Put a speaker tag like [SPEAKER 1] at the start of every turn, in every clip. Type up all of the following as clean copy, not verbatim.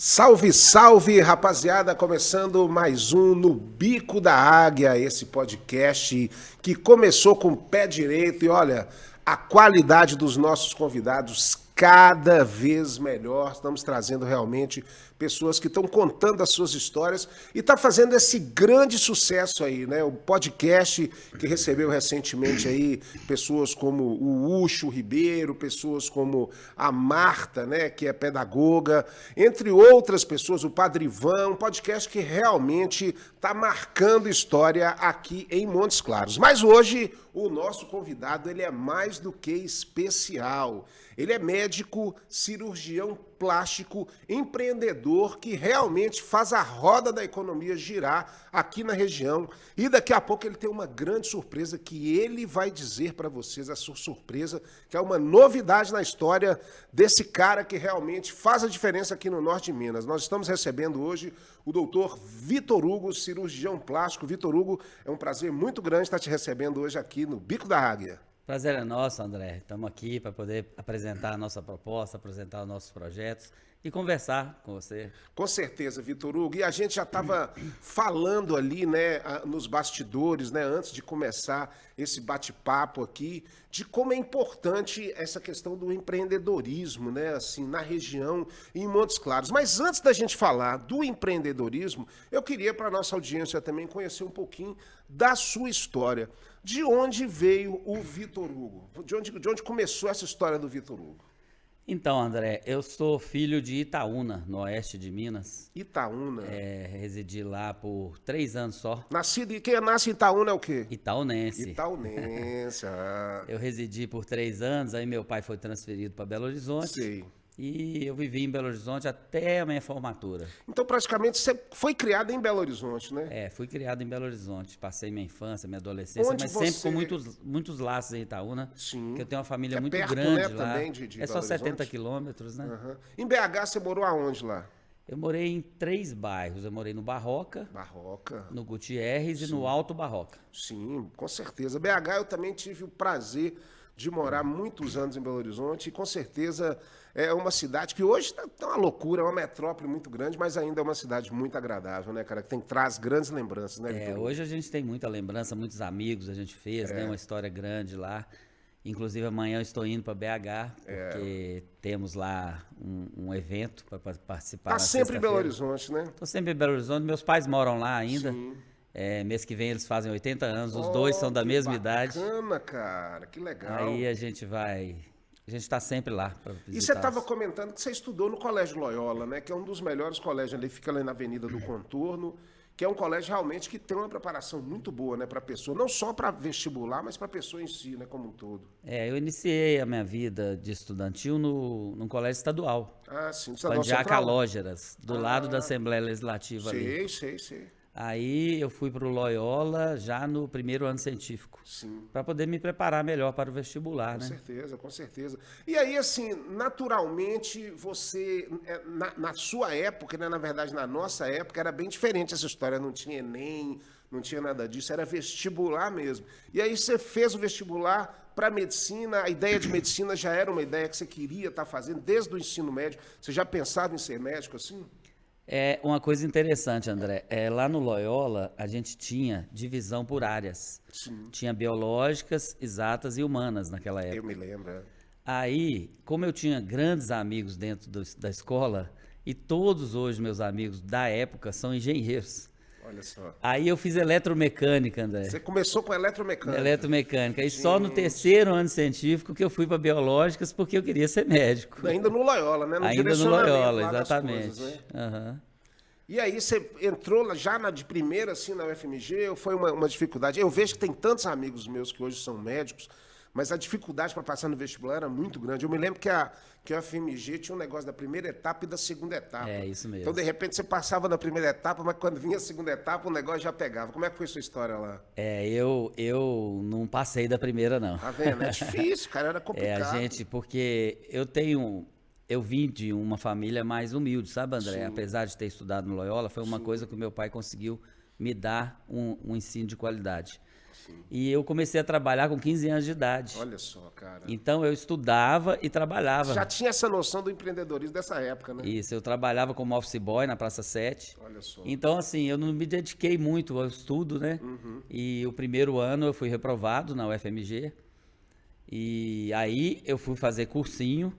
[SPEAKER 1] Salve, salve, rapaziada! Começando mais um No Bico da Águia, esse podcast que começou com o pé direito e olha, a qualidade dos nossos convidados cada vez melhor. Estamos trazendo realmente pessoas que estão contando as suas histórias e está fazendo esse grande sucesso aí, né? O podcast que recebeu recentemente aí pessoas como o Ucho Ribeiro, pessoas como a Marta, né, que é pedagoga, entre outras pessoas, o Padre Ivan, um podcast que realmente está marcando história aqui em Montes Claros. Mas hoje o nosso convidado ele é mais do que especial. Ele é médico, cirurgião plástico, empreendedor que realmente faz a roda da economia girar aqui na região. E daqui a pouco ele tem uma grande surpresa que ele vai dizer para vocês, a sua surpresa, que é uma novidade na história desse cara que realmente faz a diferença aqui no norte de Minas. Nós estamos recebendo hoje o doutor Vitor Hugo, cirurgião plástico. Vitor Hugo, é um prazer muito grande estar te recebendo hoje aqui no Bico da Águia.
[SPEAKER 2] Prazer é nosso, André. Estamos aqui para poder apresentar a nossa proposta, apresentar os nossos projetos e conversar com você.
[SPEAKER 1] Com certeza, Vitor Hugo. E a gente já estava falando ali, né, nos bastidores, né, antes de começar esse bate-papo aqui, de como é importante essa questão do empreendedorismo, né, assim, na região e em Montes Claros. Mas antes da gente falar do empreendedorismo, eu queria para a nossa audiência também conhecer um pouquinho da sua história. De onde veio o Vitor Hugo? De onde começou essa história do Vitor Hugo?
[SPEAKER 2] Então, André, eu sou filho de Itaúna, no oeste de Minas.
[SPEAKER 1] Itaúna.
[SPEAKER 2] Residi lá por 3 anos só.
[SPEAKER 1] Nascido, quem nasce em Itaúna é o quê?
[SPEAKER 2] Itaunense.
[SPEAKER 1] Itaunense,
[SPEAKER 2] Eu residi por 3 anos, aí meu pai foi transferido para Belo Horizonte.
[SPEAKER 1] Sei.
[SPEAKER 2] E eu vivi em Belo Horizonte até a minha formatura.
[SPEAKER 1] Então, praticamente, você foi criado em Belo Horizonte, né?
[SPEAKER 2] Fui criado em Belo Horizonte. Passei minha infância, minha adolescência,
[SPEAKER 1] Onde
[SPEAKER 2] mas
[SPEAKER 1] você...
[SPEAKER 2] sempre com muitos laços em Itaúna.
[SPEAKER 1] Sim.
[SPEAKER 2] Que eu tenho uma família muito
[SPEAKER 1] perto,
[SPEAKER 2] grande
[SPEAKER 1] né,
[SPEAKER 2] lá.
[SPEAKER 1] também de
[SPEAKER 2] É só
[SPEAKER 1] Belo
[SPEAKER 2] 70
[SPEAKER 1] Horizonte?
[SPEAKER 2] quilômetros, né?
[SPEAKER 1] Uhum. Em BH, você morou aonde lá?
[SPEAKER 2] Eu morei em 3 bairros. Eu morei no Barroca,
[SPEAKER 1] Barroca.
[SPEAKER 2] no Gutierrez e no Alto Barroca.
[SPEAKER 1] Sim, com certeza. BH eu também tive o prazer de morar muitos anos em Belo Horizonte e com certeza é uma cidade que hoje está uma loucura, é uma metrópole muito grande, mas ainda é uma cidade muito agradável, né, cara? Que traz grandes lembranças, né, Vitor?
[SPEAKER 2] Hoje a gente tem muita lembrança, muitos amigos a gente fez, né? Uma história grande lá. Inclusive amanhã eu estou indo para BH, porque temos lá um evento para participar.
[SPEAKER 1] Tá sempre em Belo Horizonte, né?
[SPEAKER 2] Estou sempre em Belo Horizonte, meus pais moram lá ainda.
[SPEAKER 1] Sim.
[SPEAKER 2] Mês que vem eles fazem 80 anos, os dois são da mesma idade.
[SPEAKER 1] Bacana, cara, que legal.
[SPEAKER 2] Aí a gente está sempre lá para visitar.
[SPEAKER 1] E você estava comentando que você estudou no Colégio Loyola, né? Que é um dos melhores colégios ali, fica ali na Avenida do Contorno, que é um colégio realmente que tem uma preparação muito boa, né, para a pessoa, não só para vestibular, mas para a pessoa em si, né, como um todo.
[SPEAKER 2] Eu iniciei a minha vida de estudantil num colégio estadual,
[SPEAKER 1] Ah, sim. Estadual
[SPEAKER 2] Pandiá
[SPEAKER 1] Central?
[SPEAKER 2] Calógeras, do lado da Assembleia Legislativa ali.
[SPEAKER 1] Sei.
[SPEAKER 2] Aí eu fui para o Loyola já no primeiro ano científico,
[SPEAKER 1] Sim.
[SPEAKER 2] para poder me preparar melhor para o vestibular, né?
[SPEAKER 1] Com certeza. E aí, assim, naturalmente, você, na sua época, né, na verdade, na nossa época, era bem diferente essa história. Não tinha Enem, não tinha nada disso, era vestibular mesmo. E aí você fez o vestibular para medicina, a ideia de medicina já era uma ideia que você queria estar fazendo desde o ensino médio. Você já pensava em ser médico assim?
[SPEAKER 2] É uma coisa interessante, André. Lá no Loyola, a gente tinha divisão por áreas.
[SPEAKER 1] Sim.
[SPEAKER 2] Tinha biológicas, exatas e humanas naquela época.
[SPEAKER 1] Eu me lembro.
[SPEAKER 2] Aí, como eu tinha grandes amigos dentro da escola, e todos hoje meus amigos da época são engenheiros.
[SPEAKER 1] Olha só.
[SPEAKER 2] Aí eu fiz eletromecânica, André.
[SPEAKER 1] Você começou com eletromecânica.
[SPEAKER 2] Eletromecânica. E só no terceiro ano científico que eu fui para biológicas porque eu queria ser médico.
[SPEAKER 1] Ainda no Loyola, né?
[SPEAKER 2] Ainda no Loyola,
[SPEAKER 1] lá das
[SPEAKER 2] exatamente.
[SPEAKER 1] coisas, né?
[SPEAKER 2] Uhum.
[SPEAKER 1] E aí você entrou já de primeira, assim, na UFMG, ou foi uma dificuldade? Eu vejo que tem tantos amigos meus que hoje são médicos, mas a dificuldade para passar no vestibular era muito grande. Eu me lembro que a UFMG tinha um negócio da primeira etapa e da segunda etapa.
[SPEAKER 2] É, isso mesmo.
[SPEAKER 1] Então, de repente, você passava na primeira etapa, mas quando vinha a segunda etapa, o negócio já pegava. Como é que foi a sua história lá?
[SPEAKER 2] Eu não passei da primeira, não.
[SPEAKER 1] Tá vendo? É difícil, cara, era complicado.
[SPEAKER 2] Porque eu vim de uma família mais humilde, sabe, André?
[SPEAKER 1] Sim.
[SPEAKER 2] Apesar de ter estudado no Loyola, foi uma coisa que o meu pai conseguiu me dar um ensino de qualidade. E eu comecei a trabalhar com 15 anos de idade.
[SPEAKER 1] Olha só, cara.
[SPEAKER 2] Então eu estudava e trabalhava.
[SPEAKER 1] Já tinha essa noção do empreendedorismo dessa época, né?
[SPEAKER 2] Isso, eu trabalhava como office boy na Praça 7.
[SPEAKER 1] Olha só.
[SPEAKER 2] Então, assim, eu não me dediquei muito ao estudo, né? E o primeiro ano eu fui reprovado na UFMG. E aí eu fui fazer cursinho.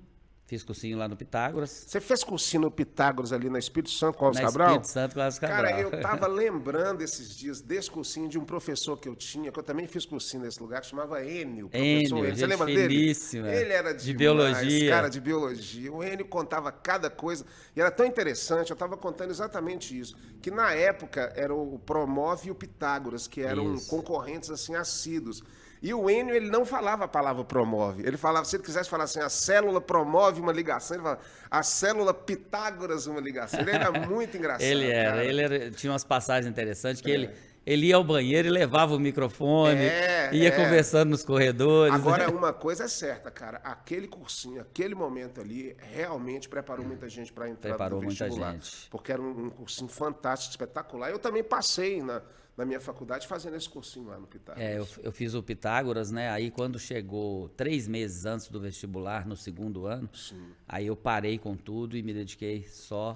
[SPEAKER 2] Fiz cursinho lá no Pitágoras.
[SPEAKER 1] Você fez cursinho no Pitágoras ali na Espírito Santo com o
[SPEAKER 2] Na
[SPEAKER 1] Cabral?
[SPEAKER 2] Espírito Santo com o Cabral.
[SPEAKER 1] Cara, eu tava lembrando esses dias desse cursinho de um professor que eu tinha, que eu também fiz cursinho nesse lugar, que chamava Enio.
[SPEAKER 2] Enio,
[SPEAKER 1] Você lembra dele? Ele era
[SPEAKER 2] de biologia.
[SPEAKER 1] Cara, de biologia. O Enio contava cada coisa e era tão interessante, eu tava contando exatamente isso, que na época era o Promove e o Pitágoras, que eram concorrentes assim assíduos. E o Enio, ele não falava a palavra promove. Ele falava, se ele quisesse falar assim, a célula promove uma ligação, ele falava, a célula Pitágoras uma ligação. Ele era muito engraçado.
[SPEAKER 2] Ele tinha umas passagens interessantes, que ele ia ao banheiro e levava o microfone, ia conversando nos corredores.
[SPEAKER 1] Agora, uma coisa é certa, cara, aquele cursinho, aquele momento ali, realmente preparou muita gente para entrar no vestibular.
[SPEAKER 2] Muita gente.
[SPEAKER 1] Porque era um cursinho fantástico, espetacular. Eu também passei na minha faculdade fazendo esse cursinho lá no Pitágoras.
[SPEAKER 2] Eu fiz o Pitágoras, né? Aí quando chegou 3 meses antes do vestibular, no segundo ano, aí eu parei com tudo e me dediquei só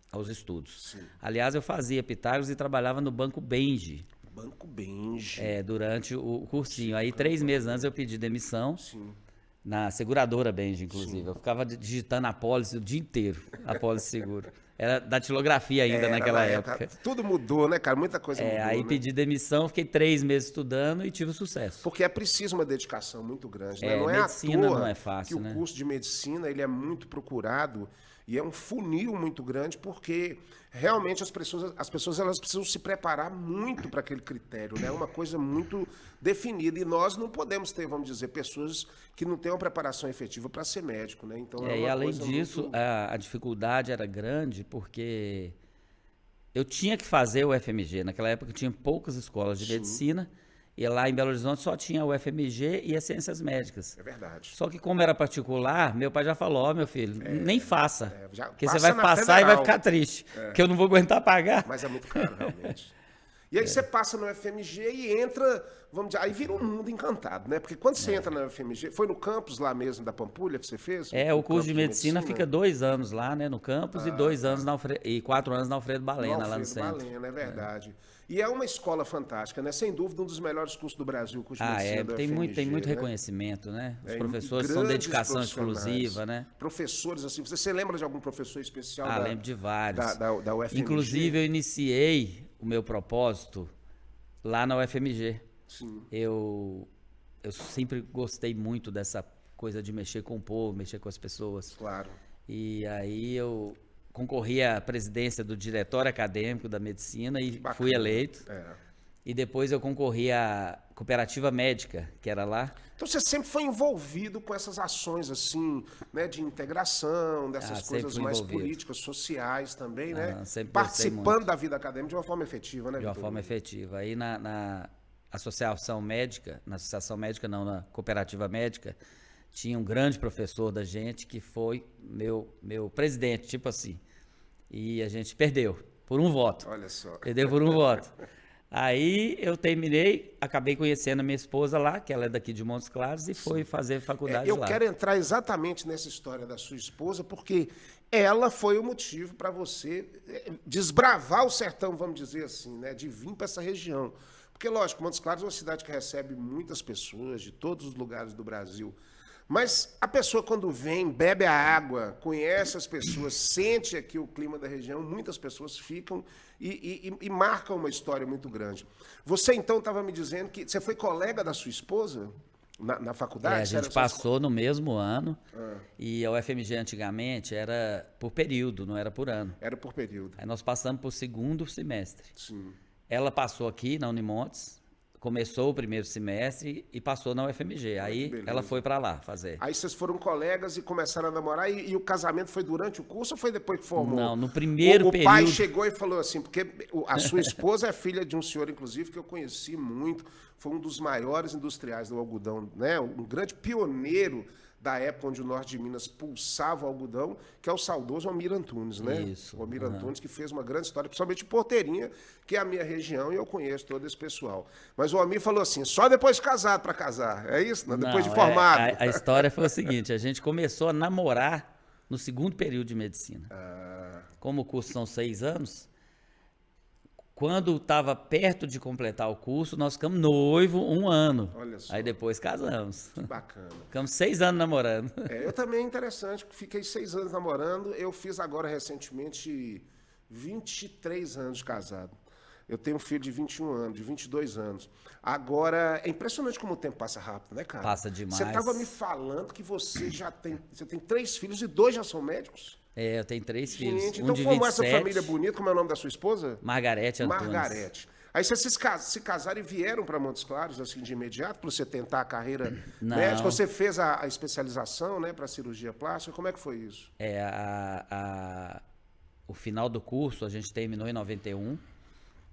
[SPEAKER 2] aos estudos. Aliás, eu fazia Pitágoras e trabalhava no Banco Benji.
[SPEAKER 1] Banco Benji.
[SPEAKER 2] Durante o cursinho. Aí 3 meses antes eu pedi demissão. Na seguradora Benji, inclusive. Eu ficava digitando a apólice o dia inteiro, a apólice seguro. Era datilografia ainda naquela época.
[SPEAKER 1] Tudo mudou, né, cara? Muita coisa mudou.
[SPEAKER 2] Aí pedi demissão, fiquei 3 meses estudando e tive sucesso.
[SPEAKER 1] Porque é preciso uma dedicação muito grande, né? Não é
[SPEAKER 2] medicina
[SPEAKER 1] à toa
[SPEAKER 2] não é fácil,
[SPEAKER 1] que o curso de medicina ele é muito procurado e é um funil muito grande, porque realmente as pessoas elas precisam se preparar muito para aquele critério, né? É uma coisa muito definida. E nós não podemos ter, vamos dizer, pessoas que não têm uma preparação efetiva para ser médico, né? Então,
[SPEAKER 2] e além disso, muito... a dificuldade era grande, porque eu tinha que fazer o UFMG. Naquela época tinha poucas escolas de medicina. E lá em Belo Horizonte só tinha o UFMG e as ciências médicas.
[SPEAKER 1] É verdade.
[SPEAKER 2] Só que como era particular, meu pai já falou, meu filho, nem faça. Porque você vai passar federal. E vai ficar triste. Que eu não vou aguentar pagar.
[SPEAKER 1] Mas é muito caro, realmente. E aí você passa no UFMG e entra, vamos dizer, aí vira um mundo encantado, né? Porque quando você entra no UFMG, foi no campus lá mesmo da Pampulha que você fez?
[SPEAKER 2] O curso de medicina fica 2 anos lá, né, no campus e 2 anos e 4 anos na Alfredo Balena, lá no centro.
[SPEAKER 1] Balena, é verdade. E é uma escola fantástica, né? Sem dúvida, um dos melhores cursos do Brasil, o curso de medicina do UFMG.
[SPEAKER 2] Tem muito reconhecimento, né? Os professores são dedicação exclusiva, né?
[SPEAKER 1] Professores, assim, você lembra de algum professor especial
[SPEAKER 2] lembro de vários.
[SPEAKER 1] Da UFMG?
[SPEAKER 2] Inclusive, eu iniciei o meu propósito lá na UFMG.
[SPEAKER 1] Sim.
[SPEAKER 2] Eu sempre gostei muito dessa coisa de mexer com o povo, mexer com as pessoas.
[SPEAKER 1] Claro.
[SPEAKER 2] E aí eu concorri à presidência do Diretório Acadêmico da Medicina e fui eleito. E depois eu concorri à Cooperativa Médica, que era lá.
[SPEAKER 1] Então você sempre foi envolvido com essas ações assim, né, de integração, dessas coisas mais políticas, sociais também, né? Participando da vida acadêmica de uma forma efetiva, né,
[SPEAKER 2] De uma forma efetiva. Aí na Associação Médica, na Cooperativa Médica, tinha um grande professor da gente que foi meu presidente, tipo assim. E a gente perdeu por um voto.
[SPEAKER 1] Olha só.
[SPEAKER 2] Perdeu por um voto. Aí eu terminei, acabei conhecendo a minha esposa lá, que ela é daqui de Montes Claros, e foi fazer faculdade lá.
[SPEAKER 1] Eu quero entrar exatamente nessa história da sua esposa, porque ela foi o motivo para você desbravar o sertão, vamos dizer assim, né, de vir para essa região. Porque, lógico, Montes Claros é uma cidade que recebe muitas pessoas de todos os lugares do Brasil. Mas a pessoa, quando vem, bebe a água, conhece as pessoas, sente aqui o clima da região, muitas pessoas ficam e marcam uma história muito grande. Você, então, estava me dizendo que você foi colega da sua esposa na faculdade?
[SPEAKER 2] A gente passou no mesmo ano. E a UFMG antigamente era por período, não era por ano.
[SPEAKER 1] Era por período.
[SPEAKER 2] Aí nós passamos por 2º semestre.
[SPEAKER 1] Sim.
[SPEAKER 2] Ela passou aqui na Unimontes. Começou o 1º semestre e passou na UFMG. Aí ela foi para lá fazer.
[SPEAKER 1] Aí vocês foram colegas e começaram a namorar e o casamento foi durante o curso ou foi depois que formou?
[SPEAKER 2] Não, no primeiro período.
[SPEAKER 1] O pai chegou e falou assim, porque a sua esposa é filha de um senhor, inclusive, que eu conheci muito, foi um dos maiores industriais do algodão, né? Um grande pioneiro da época onde o norte de Minas pulsava o algodão, que é o saudoso Almir Antunes, né?
[SPEAKER 2] Isso.
[SPEAKER 1] O Almir Antunes, que fez uma grande história, principalmente em Porteirinha, que é a minha região, e eu conheço todo esse pessoal. Mas o Almir falou assim, só depois de casado para casar, é isso? Não, depois de formado.
[SPEAKER 2] A história foi o seguinte, a gente começou a namorar no segundo período de medicina. Como o curso são 6 anos, quando estava perto de completar o curso, nós ficamos noivo 1 ano.
[SPEAKER 1] Olha só.
[SPEAKER 2] Aí depois casamos.
[SPEAKER 1] Que bacana.
[SPEAKER 2] Ficamos 6 anos namorando.
[SPEAKER 1] Eu também é interessante, fiquei 6 anos namorando, eu fiz agora recentemente 23 anos de casado. Eu tenho um filho de 21 anos, de 22 anos. Agora, é impressionante como o tempo passa rápido, né, cara?
[SPEAKER 2] Passa demais.
[SPEAKER 1] Você estava me falando que você tem 3 filhos e 2 já são médicos?
[SPEAKER 2] Eu tenho 3 filhos.
[SPEAKER 1] Gente,
[SPEAKER 2] Um
[SPEAKER 1] então
[SPEAKER 2] de
[SPEAKER 1] formou
[SPEAKER 2] 27,
[SPEAKER 1] essa família bonita, como é o nome da sua esposa?
[SPEAKER 2] Margarete Antunes.
[SPEAKER 1] Margarete. Aí vocês se casaram e vieram para Montes Claros, assim, de imediato, para você tentar a carreira médica? Você fez a especialização, né, para cirurgia plástica? Como é que foi isso?
[SPEAKER 2] O final do curso a gente terminou em 91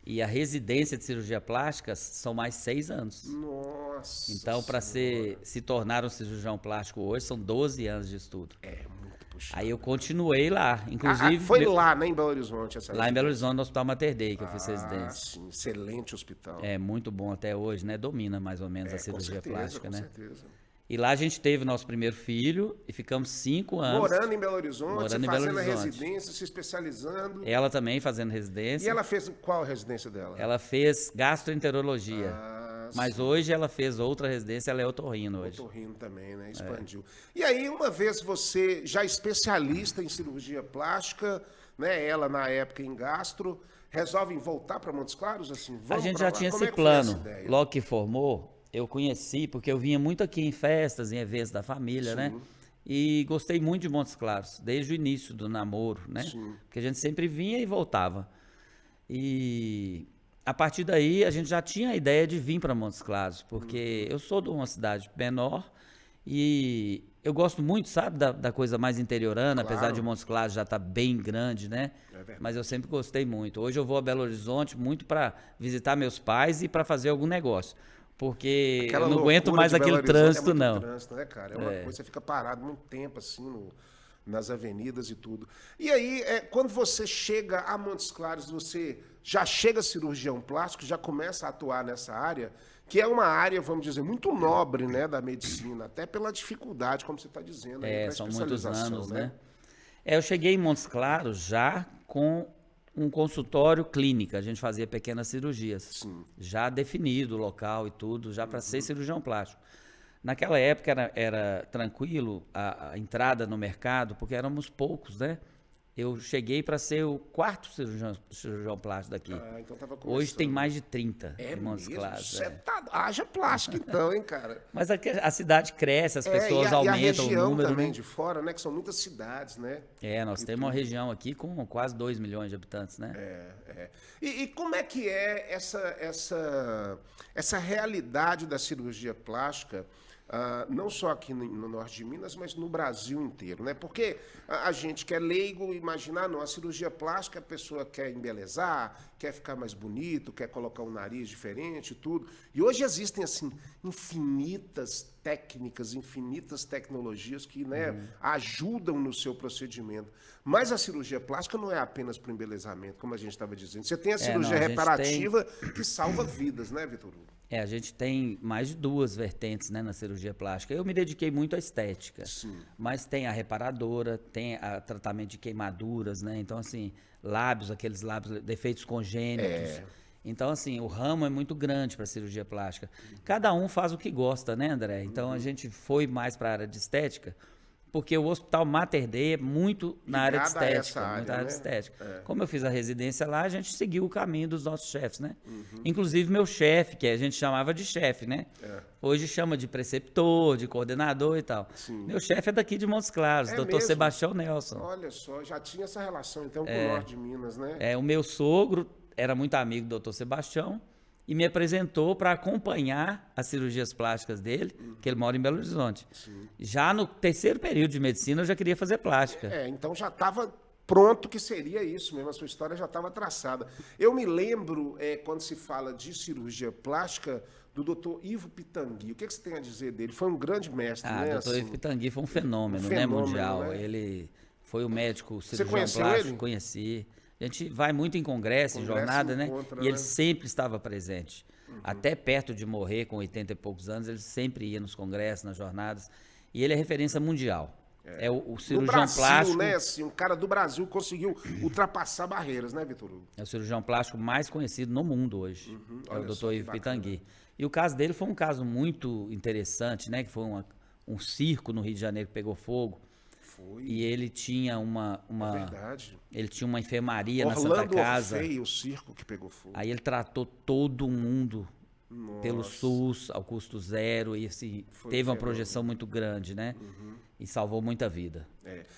[SPEAKER 2] e a residência de cirurgia plástica são mais 6 anos.
[SPEAKER 1] Nossa.
[SPEAKER 2] Então, para se tornar um cirurgião plástico hoje, são 12 anos de estudo.
[SPEAKER 1] Muito puxado.
[SPEAKER 2] Aí eu continuei lá, inclusive...
[SPEAKER 1] Foi lá, né, em Belo Horizonte?
[SPEAKER 2] Lá em Belo Horizonte, no Hospital Mater Dei, que eu fiz residência.
[SPEAKER 1] Sim, excelente hospital.
[SPEAKER 2] É muito bom até hoje, né? Domina mais ou menos a cirurgia plástica, né?
[SPEAKER 1] Com certeza.
[SPEAKER 2] E lá a gente teve nosso primeiro filho e ficamos 5 anos.
[SPEAKER 1] Morando em Belo Horizonte, fazendo a residência, se especializando.
[SPEAKER 2] Ela também fazendo residência.
[SPEAKER 1] E ela fez qual a residência dela?
[SPEAKER 2] Ela fez gastroenterologia. Mas
[SPEAKER 1] sim.
[SPEAKER 2] hoje ela fez outra residência, ela é otorrino hoje.
[SPEAKER 1] Otorrino também, né? Expandiu. E aí, uma vez você já especialista em cirurgia plástica, né? Ela na época em gastro, resolvem voltar para Montes Claros? Assim,
[SPEAKER 2] a gente já tinha esse plano. Logo que formou, eu conheci, porque eu vinha muito aqui em festas, em eventos da família, sim, né? E gostei muito de Montes Claros, desde o início do namoro, né? Sim. Porque a gente sempre vinha e voltava. E a partir daí a gente já tinha a ideia de vir para Montes Claros, porque eu sou de uma cidade menor e eu gosto muito, sabe, da coisa mais interiorana, claro, apesar de Montes Claros já estar bem grande, né? Mas eu sempre gostei muito. Hoje eu vou a Belo Horizonte muito para visitar meus pais e para fazer algum negócio. Porque eu não aguento mais aquele trânsito, não.
[SPEAKER 1] Trânsito, né, cara? É uma coisa, você fica parado muito tempo, assim, nas avenidas e tudo. E aí, quando você chega a Montes Claros, você já chega cirurgião plástico, já começa a atuar nessa área, que é uma área, vamos dizer, muito nobre, né, da medicina, até pela dificuldade, como você está dizendo.
[SPEAKER 2] São muitos anos, né? Eu cheguei em Montes Claros já com um consultório clínica, a gente fazia pequenas cirurgias, sim, já definido o local e tudo, já para ser cirurgião plástico. Naquela época era tranquilo a entrada no mercado, porque éramos poucos, né? Eu cheguei para ser o 4º cirurgião plástico daqui.
[SPEAKER 1] Então tava começando.
[SPEAKER 2] Hoje tem mais de 30
[SPEAKER 1] em
[SPEAKER 2] Montes Claros.
[SPEAKER 1] Você haja plástico então, hein, cara?
[SPEAKER 2] Mas a cidade cresce, as pessoas aumentam o número. E a região
[SPEAKER 1] também,
[SPEAKER 2] né?
[SPEAKER 1] De fora, né? Que são muitas cidades, né?
[SPEAKER 2] Nós temos uma região aqui com quase 2 milhões de habitantes, né?
[SPEAKER 1] E como é que é essa realidade da cirurgia plástica, não só aqui no norte de Minas, mas no Brasil inteiro, né? Porque a gente que é leigo, imaginar, não, a cirurgia plástica, a pessoa quer embelezar, quer ficar mais bonito, quer colocar um nariz diferente e tudo. E hoje existem, assim, infinitas técnicas, infinitas tecnologias que, né, ajudam no seu procedimento. Mas a cirurgia plástica não é apenas para o embelezamento, como a gente estava dizendo. Você tem a cirurgia reparativa que salva vidas, né, Vitor Hugo?
[SPEAKER 2] A gente tem mais de 2 vertentes, né, na cirurgia plástica. Eu me dediquei muito à estética, sim, mas tem a reparadora, tem a tratamento de queimaduras, né? Então, assim, aqueles lábios, defeitos congênitos. Então, assim, o ramo é muito grande para a cirurgia plástica. Cada um faz o que gosta, né, André? Então, a gente foi mais para a área de estética, porque o Hospital Mater Dei é muito na área de estética. Área de estética. Como eu fiz a residência lá, a gente seguiu o caminho dos nossos chefes, né? Inclusive meu chefe, que a gente chamava de chefe, né? Hoje chama de preceptor, de coordenador e tal. Sim. Meu chefe é daqui de Montes Claros, Dr. Sebastião Nelson.
[SPEAKER 1] Olha só, já tinha essa relação então com o norte de Minas, né?
[SPEAKER 2] O meu sogro era muito amigo do Dr. Sebastião e me apresentou para acompanhar as cirurgias plásticas dele, que ele mora em Belo Horizonte. Sim. Já no 3º período de medicina, eu já queria fazer plástica.
[SPEAKER 1] Então já estava pronto que seria isso mesmo, a sua história já estava traçada. Eu me lembro, quando se fala de cirurgia plástica, do Dr. Ivo Pitangui. O que você tem a dizer dele? Foi um grande mestre, né?
[SPEAKER 2] O Dr. Ivo Pitangui foi um fenômeno, né,
[SPEAKER 1] fenômeno,
[SPEAKER 2] mundial.
[SPEAKER 1] né?
[SPEAKER 2] Ele foi o médico cirurgião
[SPEAKER 1] conheceu
[SPEAKER 2] plástico,
[SPEAKER 1] ele?
[SPEAKER 2] conheci. A gente vai muito em congresso, em jornada, né?
[SPEAKER 1] encontra,
[SPEAKER 2] E ele
[SPEAKER 1] né?
[SPEAKER 2] sempre estava presente. Até perto de morrer, com 80 e poucos anos, ele sempre ia nos congressos, nas jornadas. E ele é referência mundial. É o
[SPEAKER 1] No
[SPEAKER 2] cirurgião
[SPEAKER 1] Brasil,
[SPEAKER 2] plástico.
[SPEAKER 1] né? Assim, um cara do Brasil conseguiu ultrapassar barreiras, né, Vitor Hugo?
[SPEAKER 2] É o cirurgião plástico mais conhecido no mundo hoje. É o
[SPEAKER 1] Olha só
[SPEAKER 2] Dr.
[SPEAKER 1] que
[SPEAKER 2] Ivo
[SPEAKER 1] bacana.
[SPEAKER 2] Pitangui. E o caso dele foi um caso muito interessante, né? Que foi um circo no Rio de Janeiro que pegou fogo.
[SPEAKER 1] Foi.
[SPEAKER 2] E ele tinha
[SPEAKER 1] É verdade.
[SPEAKER 2] ele tinha uma enfermaria na Santa
[SPEAKER 1] Orlando
[SPEAKER 2] Casa.
[SPEAKER 1] Orfei, o circo que pegou fogo.
[SPEAKER 2] Aí ele tratou todo mundo pelo
[SPEAKER 1] Nossa.
[SPEAKER 2] SUS, ao custo zero, e assim,
[SPEAKER 1] Foi um
[SPEAKER 2] teve uma
[SPEAKER 1] fenômeno.
[SPEAKER 2] projeção muito grande, né? E salvou muita vida.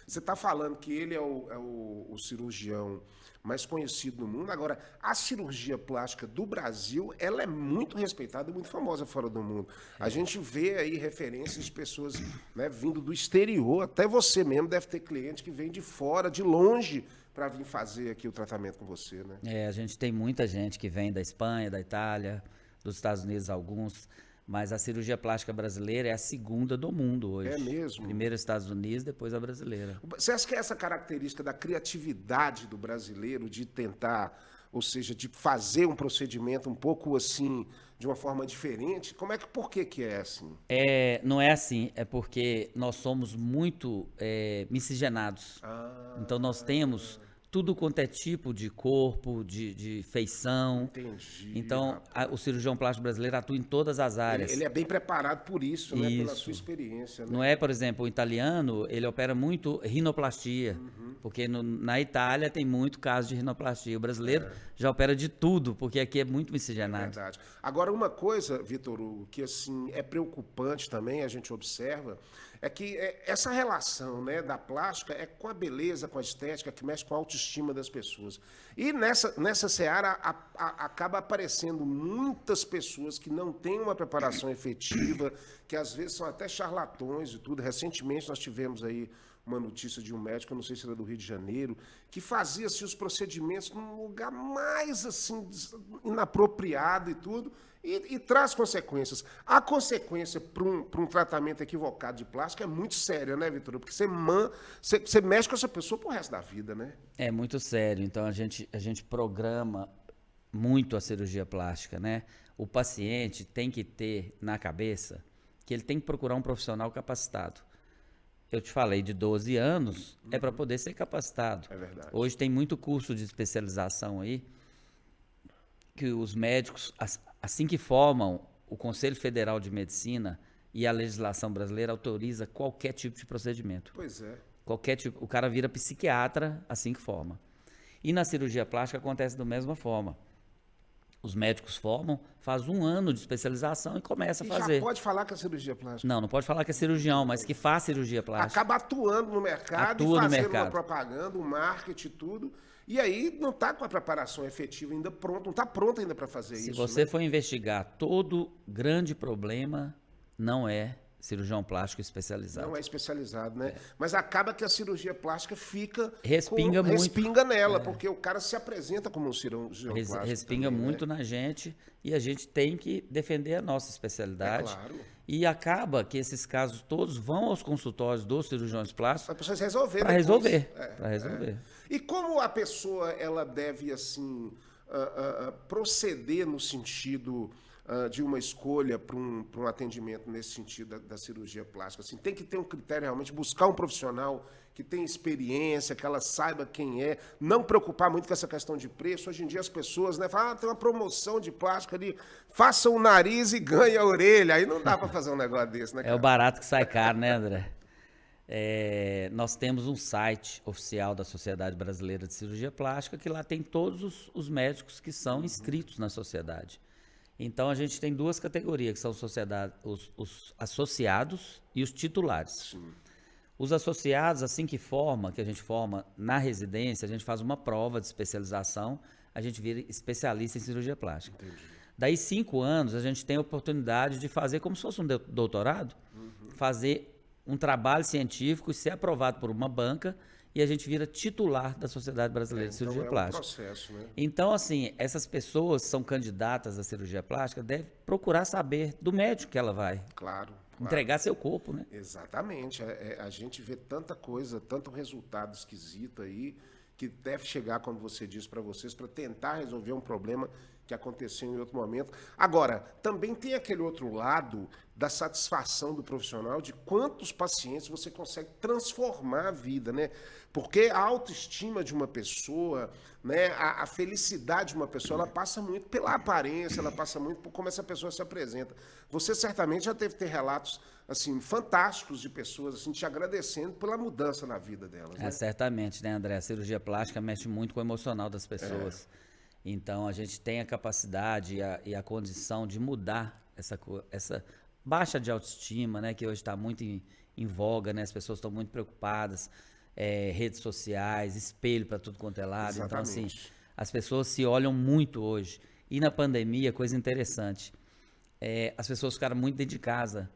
[SPEAKER 1] Você está falando que ele é o cirurgião mais conhecido no mundo. Agora, a cirurgia plástica do Brasil, ela é muito respeitada e muito famosa fora do mundo. A gente vê aí referências de pessoas, né, vindo do exterior. Até você mesmo deve ter cliente que vem de fora, de longe, para vir fazer aqui o tratamento com você, né?
[SPEAKER 2] A gente tem muita gente que vem da Espanha, da Itália, dos Estados Unidos, alguns, mas a cirurgia plástica brasileira é a segunda do mundo hoje.
[SPEAKER 1] É mesmo?
[SPEAKER 2] Primeiro os Estados Unidos, depois a brasileira.
[SPEAKER 1] Você acha que é essa característica da criatividade do brasileiro de tentar, ou seja, de fazer um procedimento um pouco assim, de uma forma diferente? Por que é assim?
[SPEAKER 2] Não é assim, é porque nós somos muito miscigenados. Então nós temos tudo quanto é tipo de corpo, de feição.
[SPEAKER 1] Entendi.
[SPEAKER 2] Então o cirurgião plástico brasileiro atua em todas as áreas.
[SPEAKER 1] Ele é bem preparado por isso, né? Pela
[SPEAKER 2] Isso.
[SPEAKER 1] sua experiência. Né?
[SPEAKER 2] Não é, por exemplo, o italiano, ele opera muito rinoplastia, porque na Itália tem muito caso de rinoplastia. O brasileiro já opera de tudo, porque aqui é muito miscigenado.
[SPEAKER 1] Verdade. Agora, uma coisa, Vitor Hugo, que assim é preocupante também, a gente observa, é que essa relação, né, da plástica é com a beleza, com a estética, que mexe com a autoestima das pessoas. E nessa seara acaba aparecendo muitas pessoas que não têm uma preparação efetiva, que às vezes são até charlatões e tudo. Recentemente nós tivemos aí uma notícia de um médico, eu não sei se era do Rio de Janeiro, que fazia assim, os procedimentos num lugar mais assim inapropriado e tudo, e traz consequências. A consequência para um tratamento equivocado de plástica é muito séria, né, Vitor? Porque você mexe com essa pessoa pro resto da vida, né?
[SPEAKER 2] É muito sério. Então a gente programa muito a cirurgia plástica, né? O paciente tem que ter na cabeça que ele tem que procurar um profissional capacitado. Eu te falei de 12 anos, é para poder ser capacitado.
[SPEAKER 1] É verdade.
[SPEAKER 2] Hoje tem muito curso de especialização aí, que os médicos, assim que formam, o Conselho Federal de Medicina e a legislação brasileira autoriza qualquer tipo de procedimento.
[SPEAKER 1] Pois é.
[SPEAKER 2] Qualquer tipo, o cara vira psiquiatra assim que forma. E na cirurgia plástica acontece da mesma forma. Os médicos formam, faz 1 ano de especialização e começa a fazer.
[SPEAKER 1] Já pode falar que é cirurgia plástica.
[SPEAKER 2] Não pode falar que é cirurgião, mas que faz cirurgia plástica.
[SPEAKER 1] Acaba atuando no mercado
[SPEAKER 2] Atua
[SPEAKER 1] e
[SPEAKER 2] no
[SPEAKER 1] fazendo
[SPEAKER 2] mercado.
[SPEAKER 1] uma propaganda, um marketing, tudo. E aí não está com a preparação efetiva ainda pronta, não está pronto ainda para fazer
[SPEAKER 2] Se
[SPEAKER 1] isso.
[SPEAKER 2] você
[SPEAKER 1] né?
[SPEAKER 2] for investigar, todo grande problema não é cirurgião plástico especializado.
[SPEAKER 1] Não é especializado, né? Mas acaba que a cirurgia plástica fica...
[SPEAKER 2] Respinga muito.
[SPEAKER 1] Respinga nela, porque o cara se apresenta como um cirurgião plástico.
[SPEAKER 2] Respinga
[SPEAKER 1] também,
[SPEAKER 2] muito
[SPEAKER 1] né?
[SPEAKER 2] na gente e a gente tem que defender a nossa especialidade.
[SPEAKER 1] É claro.
[SPEAKER 2] E acaba que esses casos todos vão aos consultórios dos cirurgiões plásticos
[SPEAKER 1] As pessoas resolverem.
[SPEAKER 2] para
[SPEAKER 1] depois.
[SPEAKER 2] resolver. Para resolver.
[SPEAKER 1] E como a pessoa ela deve assim proceder no sentido de uma escolha para um atendimento nesse sentido da cirurgia plástica? Assim, tem que ter um critério realmente, buscar um profissional que tenha experiência, que ela saiba quem é, não preocupar muito com essa questão de preço. Hoje em dia as pessoas, né, falam, tem uma promoção de plástica ali, faça o nariz e ganhe a orelha. Aí não dá para fazer um negócio desse, né,
[SPEAKER 2] É
[SPEAKER 1] cara?
[SPEAKER 2] o barato que sai caro, né, André? Nós temos um site oficial da Sociedade Brasileira de Cirurgia Plástica, que lá tem todos os médicos que são inscritos na sociedade. Então a gente tem 2 categorias, que são os associados e os titulares.
[SPEAKER 1] Sim.
[SPEAKER 2] Os associados, assim que a gente forma na residência, a gente faz uma prova de especialização, a gente vira especialista em cirurgia plástica.
[SPEAKER 1] Entendi.
[SPEAKER 2] Daí 5 anos a gente tem a oportunidade de fazer como se fosse um doutorado, fazer um trabalho científico e ser aprovado por uma banca e a gente vira titular da Sociedade Brasileira de Cirurgia Plástica.
[SPEAKER 1] Processo, né?
[SPEAKER 2] Então, assim, essas pessoas que são candidatas à cirurgia plástica devem procurar saber do médico que ela vai
[SPEAKER 1] Claro.
[SPEAKER 2] entregar seu corpo, né?
[SPEAKER 1] Exatamente. A gente vê tanta coisa, tanto resultado esquisito aí, que deve chegar, como você disse, para vocês, para tentar resolver um problema que aconteceu em outro momento. Agora, também tem aquele outro lado da satisfação do profissional, de quantos pacientes você consegue transformar a vida, né? Porque a autoestima de uma pessoa, né, a felicidade de uma pessoa, ela passa muito pela aparência, ela passa muito por como essa pessoa se apresenta. Você certamente já deve ter relatos assim fantásticos de pessoas assim te agradecendo pela mudança na vida delas, né?
[SPEAKER 2] Certamente, né, André? A cirurgia plástica mexe muito com o emocional das pessoas. Então, a gente tem a capacidade e a condição de mudar essa baixa de autoestima, né, que hoje está muito em voga, né? As pessoas estão muito preocupadas, redes sociais, espelho para tudo quanto é lado. Então, assim, as pessoas se olham muito hoje. E na pandemia, coisa interessante, as pessoas ficaram muito dentro de casa.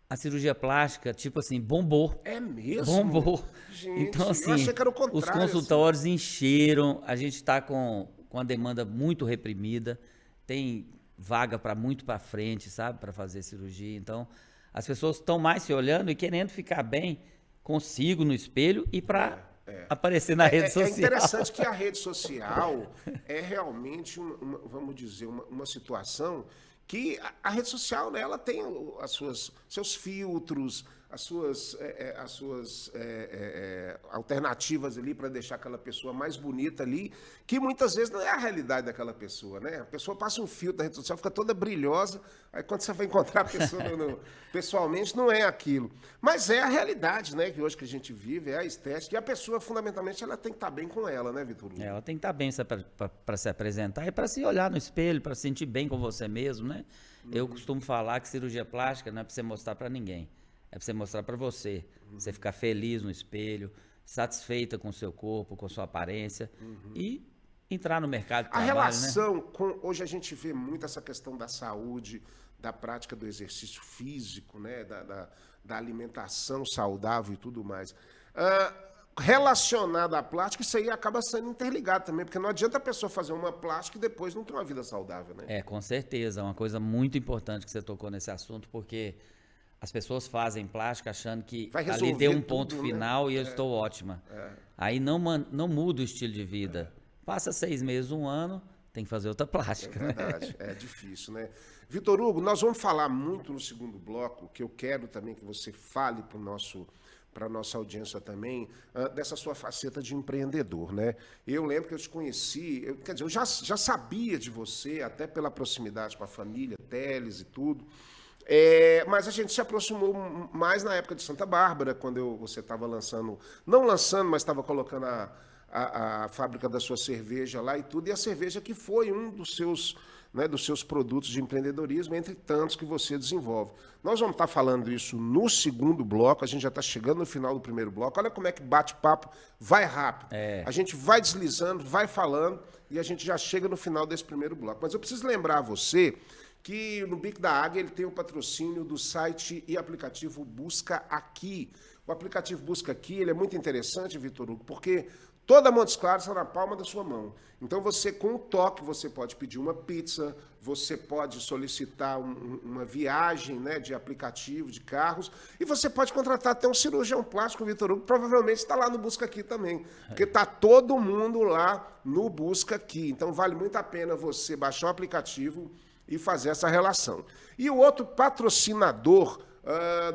[SPEAKER 2] A cirurgia plástica, tipo assim, bombou.
[SPEAKER 1] É mesmo?
[SPEAKER 2] Bombou.
[SPEAKER 1] Gente,
[SPEAKER 2] então, assim,
[SPEAKER 1] eu achei que era o contrário,
[SPEAKER 2] os consultórios encheram, a gente está com a demanda muito reprimida, tem vaga para muito para frente, sabe, para fazer cirurgia. Então, as pessoas estão mais se olhando e querendo ficar bem consigo no espelho e para aparecer na rede social.
[SPEAKER 1] É interessante que a rede social é realmente, vamos dizer, uma situação que a rede social, né, ela tem seus filtros, as suas alternativas ali para deixar aquela pessoa mais bonita ali, que muitas vezes não é a realidade daquela pessoa, né? A pessoa passa um filtro da rede social, fica toda brilhosa, aí quando você vai encontrar a pessoa pessoalmente, não é aquilo. Mas é a realidade, né, que hoje que a gente vive, é a estética, e a pessoa, fundamentalmente, ela tem que estar bem com ela, né, Vitor Hugo?
[SPEAKER 2] Ela tem que estar bem para se apresentar e para se olhar no espelho, para se sentir bem com você mesmo, né? Eu costumo falar que cirurgia plástica não é para você mostrar para ninguém. É para você mostrar para você. Você ficar feliz no espelho, satisfeita com o seu corpo, com a sua aparência e entrar no mercado de trabalho,
[SPEAKER 1] relação,
[SPEAKER 2] né?
[SPEAKER 1] Hoje a gente vê muito essa questão da saúde, da prática do exercício físico, né? Da alimentação saudável e tudo mais. Relacionado à plástica, isso aí acaba sendo interligado também, porque não adianta a pessoa fazer uma plástica e depois não ter uma vida saudável, né?
[SPEAKER 2] Com certeza. É uma coisa muito importante que você tocou nesse assunto, porque as pessoas fazem plástica achando que ali deu um ponto final, né? E eu estou ótima. Aí não muda o estilo de vida. Passa 6 meses, 1 ano, tem que fazer outra plástica.
[SPEAKER 1] É verdade, é difícil, né? Vitor Hugo, nós vamos falar muito no segundo bloco, que eu quero também que você fale para a nossa audiência também, dessa sua faceta de empreendedor, né? Eu lembro que eu te conheci, eu já sabia de você, até pela proximidade com a família, Teles e tudo, mas a gente se aproximou mais na época de Santa Bárbara, quando você estava lançando, não lançando, mas estava colocando a fábrica da sua cerveja lá e tudo, e a cerveja que foi um dos seus produtos de empreendedorismo, entre tantos que você desenvolve. Nós vamos estar falando isso no segundo bloco, a gente já está chegando no final do primeiro bloco, olha como é que bate-papo vai rápido. A gente vai deslizando, vai falando, e a gente já chega no final desse primeiro bloco. Mas eu preciso lembrar a você que no Bico da Águia ele tem o patrocínio do site e aplicativo Busca Aqui. O aplicativo Busca Aqui ele é muito interessante, Vitor Hugo, porque toda Montes Claros está na palma da sua mão. Então, você, com um toque, você pode pedir uma pizza, você pode solicitar uma viagem, né, de aplicativo, de carros, e você pode contratar até um cirurgião plástico, Vitor Hugo, provavelmente está lá no Busca Aqui também, porque está todo mundo lá no Busca Aqui. Então, vale muito a pena você baixar o aplicativo e fazer essa relação. E o outro patrocinador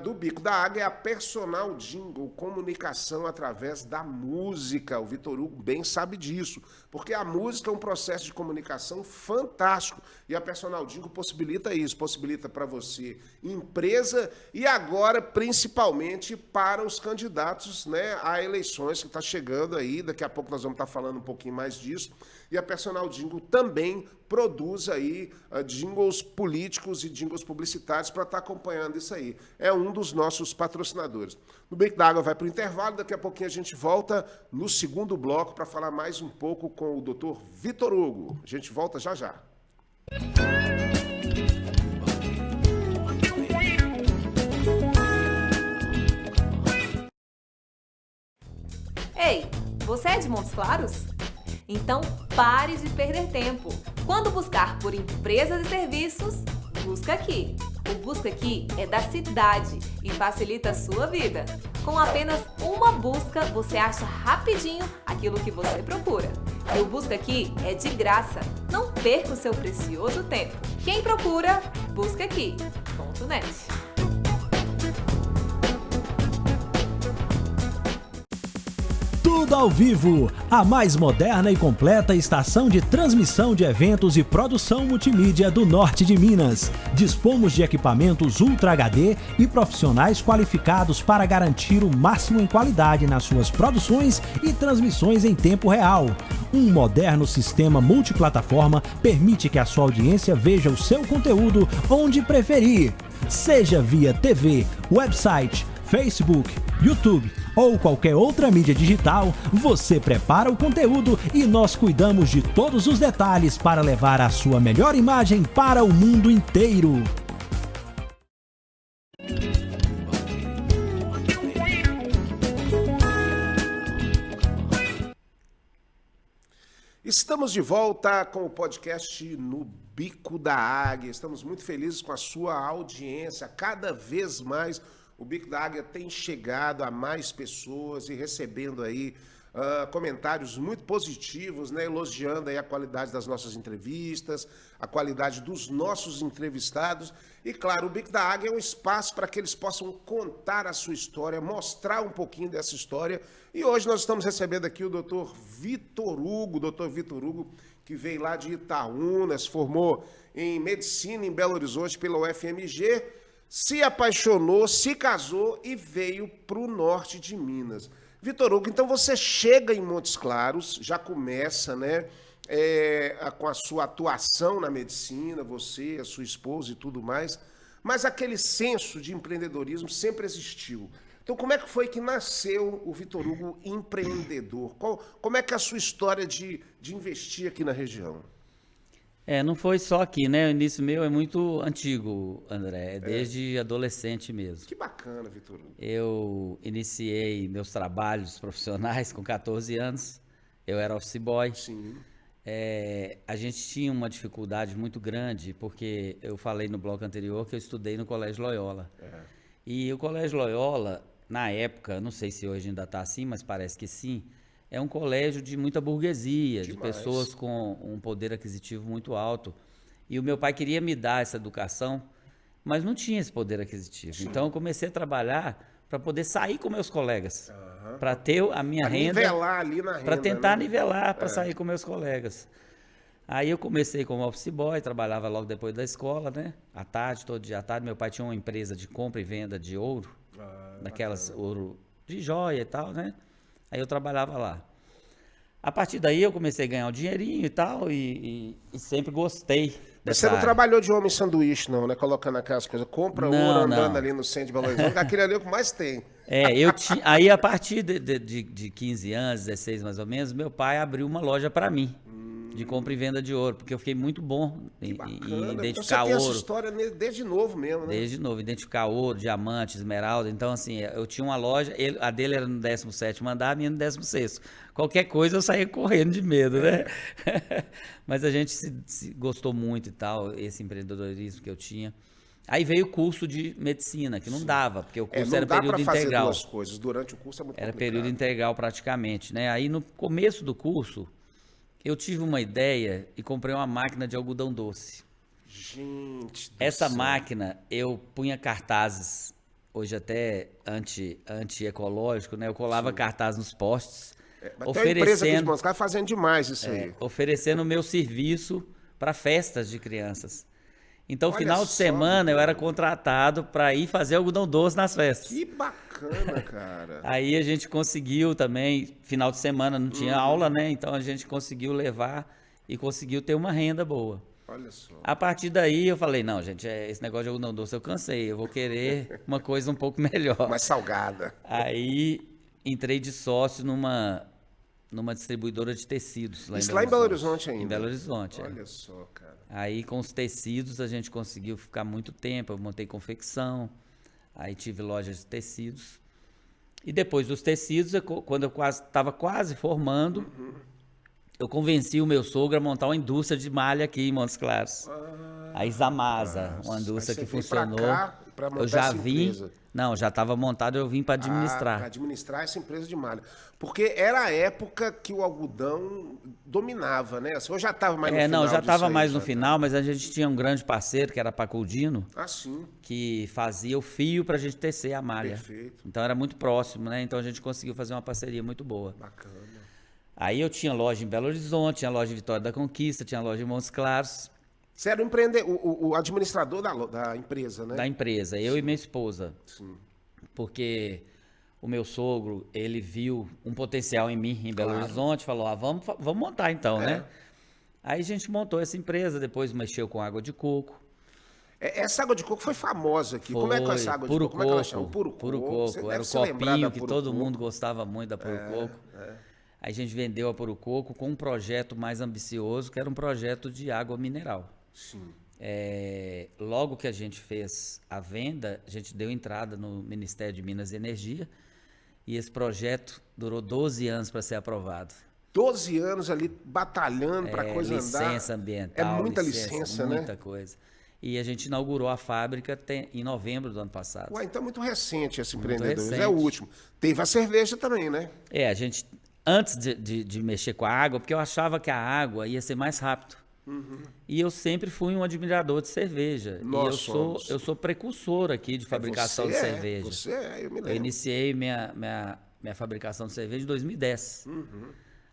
[SPEAKER 1] do Bico da Águia é a Personal Jingle, comunicação através da música. O Vitor Hugo bem sabe disso, porque a música é um processo de comunicação fantástico e a Personal Jingle possibilita isso, possibilita para você, empresa, e agora principalmente para os candidatos, né, a eleições que está chegando aí, daqui a pouco nós vamos estar falando um pouquinho mais disso, e a Personal Jingle também produz aí jingles políticos e jingles publicitários para estar acompanhando isso aí. É um dos nossos patrocinadores. No Bico da Água vai para o intervalo, daqui a pouquinho a gente volta no segundo bloco para falar mais um pouco com o Dr. Vitor Hugo. A gente volta já já.
[SPEAKER 3] Você é de Montes Claros? Então pare de perder tempo. Quando buscar por empresas e serviços, busca aqui. O Busca Aqui é da cidade e facilita a sua vida. Com apenas uma busca, você acha rapidinho aquilo que você procura. E o Busca Aqui é de graça. Não perca o seu precioso tempo. Quem procura, busca aqui.net.
[SPEAKER 4] Tudo ao vivo, a mais moderna e completa estação de transmissão de eventos e produção multimídia do norte de Minas. Dispomos de equipamentos Ultra HD e profissionais qualificados para garantir o máximo em qualidade nas suas produções e transmissões em tempo real. Um moderno sistema multiplataforma permite que a sua audiência veja o seu conteúdo onde preferir, seja via TV, website, Facebook, YouTube ou qualquer outra mídia digital. Você prepara o conteúdo e nós cuidamos de todos os detalhes para levar a sua melhor imagem para o mundo inteiro.
[SPEAKER 1] Estamos de volta com o podcast No Bico da Águia. Estamos muito felizes com a sua audiência. Cada vez mais o Bico da Águia tem chegado a mais pessoas e recebendo aí comentários muito positivos, né? Elogiando aí a qualidade das nossas entrevistas, a qualidade dos nossos entrevistados. E claro, o Bico da Águia é um espaço para que eles possam contar a sua história, mostrar um pouquinho dessa história. E hoje nós estamos recebendo aqui o Dr. Vitor Hugo, que veio lá de Itaúna, se formou em Medicina em Belo Horizonte pela UFMG, se apaixonou, se casou e veio para o norte de Minas. Vitor Hugo, então você chega em Montes Claros, já começa, né, com a sua atuação na medicina, você, a sua esposa e tudo mais, mas aquele senso de empreendedorismo sempre existiu. Então, como é que foi que nasceu o Vitor Hugo empreendedor? Como é que é a sua história de investir aqui na região?
[SPEAKER 2] Não foi só aqui, né? O início meu é muito antigo, André. É desde adolescente mesmo.
[SPEAKER 1] Que bacana, Vitor Hugo.
[SPEAKER 2] Eu iniciei meus trabalhos profissionais com 14 anos. Eu era office boy.
[SPEAKER 1] Sim.
[SPEAKER 2] A gente tinha uma dificuldade muito grande, porque eu falei no bloco anterior que eu estudei no Colégio Loyola. E o Colégio Loyola, na época, não sei se hoje ainda está assim, mas parece que sim, é um colégio de muita burguesia, de pessoas com um poder aquisitivo muito alto. E o meu pai queria me dar essa educação, mas não tinha esse poder aquisitivo. Sim. Então eu comecei a trabalhar para poder sair com meus colegas, para ter a minha renda,
[SPEAKER 1] nivelar ali na renda,
[SPEAKER 2] para tentar nivelar, para sair com meus colegas. Aí eu comecei como office boy, trabalhava logo depois da escola, né? À tarde, todo dia à tarde. Meu pai tinha uma empresa de compra e venda de ouro, daquelas ouro de joia e tal, né? Aí eu trabalhava lá. A partir daí eu comecei a ganhar um dinheirinho e tal, e sempre gostei.
[SPEAKER 1] Mas você não trabalhou de homem sanduíche, não, né? Colocando aquelas coisas, compra ouro andando ali no centro de Belo Horizonte, aquele ali é o que mais tem.
[SPEAKER 2] Aí a partir de 15 anos, 16 mais ou menos, meu pai abriu uma loja para mim, de compra e venda de ouro, porque eu fiquei muito bom em identificar
[SPEAKER 1] então você
[SPEAKER 2] ouro.
[SPEAKER 1] Tem essa história desde novo mesmo, né?
[SPEAKER 2] Desde novo, identificar ouro, diamante, esmeralda. Então, assim, eu tinha uma loja, a dele era no 17º andar, a minha no 16º. Qualquer coisa eu saía correndo de medo, né? Mas a gente se gostou muito e tal, esse empreendedorismo que eu tinha. Aí veio o curso de medicina, que não dava, porque o curso era período integral. Não dá para fazer
[SPEAKER 1] duas coisas, durante o curso é muito complicado.
[SPEAKER 2] Era período integral praticamente, né? Aí no começo do curso, eu tive uma ideia e comprei uma máquina de algodão doce.
[SPEAKER 1] Gente do
[SPEAKER 2] Essa
[SPEAKER 1] céu.
[SPEAKER 2] máquina, eu punha cartazes, hoje até anti-ecológico, né? Eu colava cartazes nos postes,
[SPEAKER 1] Mas tem uma empresa aqui de Montes Claros fazendo demais isso aí.
[SPEAKER 2] Oferecendo o meu serviço para festas de crianças. Então,
[SPEAKER 1] Olha
[SPEAKER 2] final de
[SPEAKER 1] só,
[SPEAKER 2] semana, eu
[SPEAKER 1] Vitor.
[SPEAKER 2] era contratado para ir fazer algodão doce nas festas.
[SPEAKER 1] Que bacana, cara.
[SPEAKER 2] Aí a gente conseguiu também, final de semana não tinha aula, né? Então a gente conseguiu levar e conseguiu ter uma renda boa.
[SPEAKER 1] Olha só.
[SPEAKER 2] A partir daí eu falei, não, gente, esse negócio de algodão doce eu cansei, eu vou querer uma coisa um pouco melhor.
[SPEAKER 1] Mais salgada.
[SPEAKER 2] Aí entrei de sócio numa distribuidora de tecidos.
[SPEAKER 1] Isso lá em Belo Horizonte ainda?
[SPEAKER 2] Em Belo Horizonte,
[SPEAKER 1] Olha só, cara.
[SPEAKER 2] Aí com os tecidos a gente conseguiu ficar muito tempo, eu montei confecção, aí tive lojas de tecidos. E depois dos tecidos, quando eu estava quase formando, eu convenci o meu sogro a montar uma indústria de malha aqui em Montes Claros. A Isamasa, uma indústria que funcionou.
[SPEAKER 1] Pra montar
[SPEAKER 2] Eu já
[SPEAKER 1] essa
[SPEAKER 2] vim.
[SPEAKER 1] empresa.
[SPEAKER 2] Não, já estava montado, eu vim para administrar.
[SPEAKER 1] Para administrar essa empresa de malha. Porque era a época que o algodão dominava, né? Assim, eu já estava mais no final.
[SPEAKER 2] Não, já
[SPEAKER 1] disso
[SPEAKER 2] estava
[SPEAKER 1] aí,
[SPEAKER 2] mais
[SPEAKER 1] já
[SPEAKER 2] no final, mas a gente tinha um grande parceiro, que era a Paculdino,
[SPEAKER 1] Ah, sim.
[SPEAKER 2] que fazia o fio para a gente tecer a malha.
[SPEAKER 1] Perfeito.
[SPEAKER 2] Então era muito próximo, né? Então a gente conseguiu fazer uma parceria muito boa.
[SPEAKER 1] Bacana.
[SPEAKER 2] Aí eu tinha loja em Belo Horizonte, tinha loja em Vitória da Conquista, tinha loja em Montes Claros.
[SPEAKER 1] Você era o administrador da empresa, né?
[SPEAKER 2] Da empresa, eu e minha esposa.
[SPEAKER 1] Sim.
[SPEAKER 2] Porque o meu sogro, ele viu um potencial em mim, em Belo Horizonte, falou, vamos montar então, né? Aí a gente montou essa empresa, depois mexeu com água de coco.
[SPEAKER 1] Essa água de coco foi famosa aqui. Como é que é essa água de coco? Como é que ela chama?
[SPEAKER 2] Puro coco. Era o copinho que todo mundo gostava muito da Puro Coco. Aí a gente vendeu a Puro Coco com um projeto mais ambicioso, que era um projeto de água mineral.
[SPEAKER 1] Sim.
[SPEAKER 2] Logo que a gente fez a venda, a gente deu entrada no Ministério de Minas e Energia e esse projeto durou 12 anos para ser aprovado.
[SPEAKER 1] 12 anos ali batalhando para a coisa andar.
[SPEAKER 2] Licença ambiental.
[SPEAKER 1] É muita licença, né?
[SPEAKER 2] Muita coisa. E a gente inaugurou a fábrica em novembro do ano passado.
[SPEAKER 1] Ué, então é muito recente esse
[SPEAKER 2] Muito
[SPEAKER 1] empreendedorismo.
[SPEAKER 2] recente.
[SPEAKER 1] É o último. Teve a cerveja também, né?
[SPEAKER 2] A gente, antes de mexer com a água, porque eu achava que a água ia ser mais rápido. E eu sempre fui um admirador de cerveja.
[SPEAKER 1] Nós
[SPEAKER 2] e eu sou precursor aqui de fabricação de cerveja.
[SPEAKER 1] Você eu me lembro.
[SPEAKER 2] Eu iniciei minha fabricação de cerveja em 2010.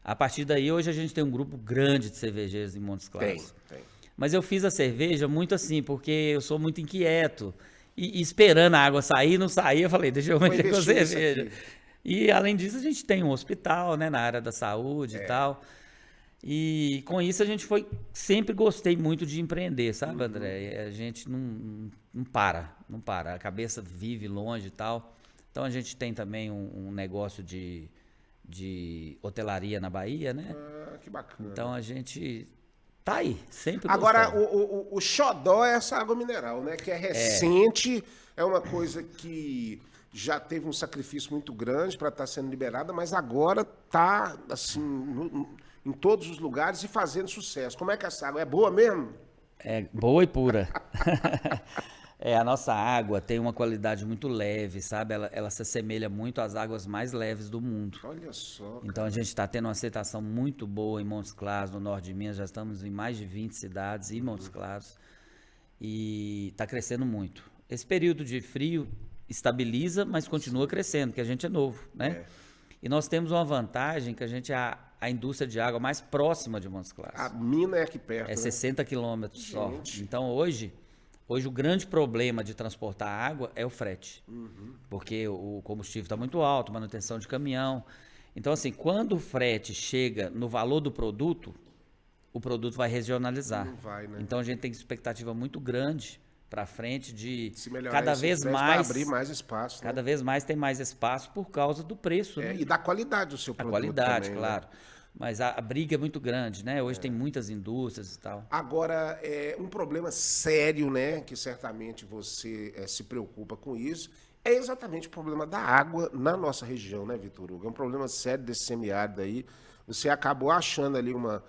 [SPEAKER 2] A partir daí, hoje a gente tem um grupo grande de cervejeiros em Montes Claros.
[SPEAKER 1] Tem.
[SPEAKER 2] Mas eu fiz a cerveja muito assim, porque eu sou muito inquieto. E esperando a água sair, não sair, eu falei, deixa eu mexer com a cerveja. E além disso, a gente tem um hospital, né, na área da saúde e tal. E com isso a gente sempre gostei muito de empreender, sabe, André? A gente não para. A cabeça vive longe e tal. Então a gente tem também um negócio de hotelaria na Bahia, né?
[SPEAKER 1] Que bacana.
[SPEAKER 2] Então a gente tá aí, sempre
[SPEAKER 1] Agora,
[SPEAKER 2] gostando.
[SPEAKER 1] o xodó é essa água mineral, né? Que é recente, é uma coisa que já teve um sacrifício muito grande para estar sendo liberada, mas agora está assim, em todos os lugares e fazendo sucesso. Como é que essa água é boa mesmo?
[SPEAKER 2] É boa e pura. A nossa água tem uma qualidade muito leve, sabe? Ela se assemelha muito às águas mais leves do mundo.
[SPEAKER 1] Olha só.
[SPEAKER 2] Então a gente está tendo uma aceitação muito boa em Montes Claros, no norte de Minas. Já estamos em mais de 20 cidades em Montes Claros. E está crescendo muito. Esse período de frio estabiliza, mas continua crescendo, porque a gente é novo, né? E nós temos uma vantagem que a gente é a indústria de água mais próxima de Montes Claros.
[SPEAKER 1] A mina é aqui perto,
[SPEAKER 2] É
[SPEAKER 1] né?
[SPEAKER 2] 60 quilômetros só. Então hoje o grande problema de transportar água é o frete. Porque o combustível está muito alto, manutenção de caminhão. Então, assim, quando o frete chega no valor do produto, o produto vai regionalizar.
[SPEAKER 1] Não vai, né?
[SPEAKER 2] Então a gente tem expectativa muito grande para frente de
[SPEAKER 1] Se melhorar
[SPEAKER 2] cada
[SPEAKER 1] esse
[SPEAKER 2] vez
[SPEAKER 1] frete, vai
[SPEAKER 2] mais
[SPEAKER 1] abrir mais espaço, né?
[SPEAKER 2] cada vez mais tem mais espaço por causa do preço, né?
[SPEAKER 1] E da qualidade do seu
[SPEAKER 2] A
[SPEAKER 1] produto
[SPEAKER 2] qualidade,
[SPEAKER 1] também,
[SPEAKER 2] claro.
[SPEAKER 1] Né?
[SPEAKER 2] Mas a briga é muito grande, né? Hoje tem muitas indústrias e tal.
[SPEAKER 1] Agora, um problema sério, né, que certamente você se preocupa com isso, é exatamente o problema da água na nossa região, né, Vitor Hugo? É um problema sério desse semiárido aí. Você acabou achando ali uma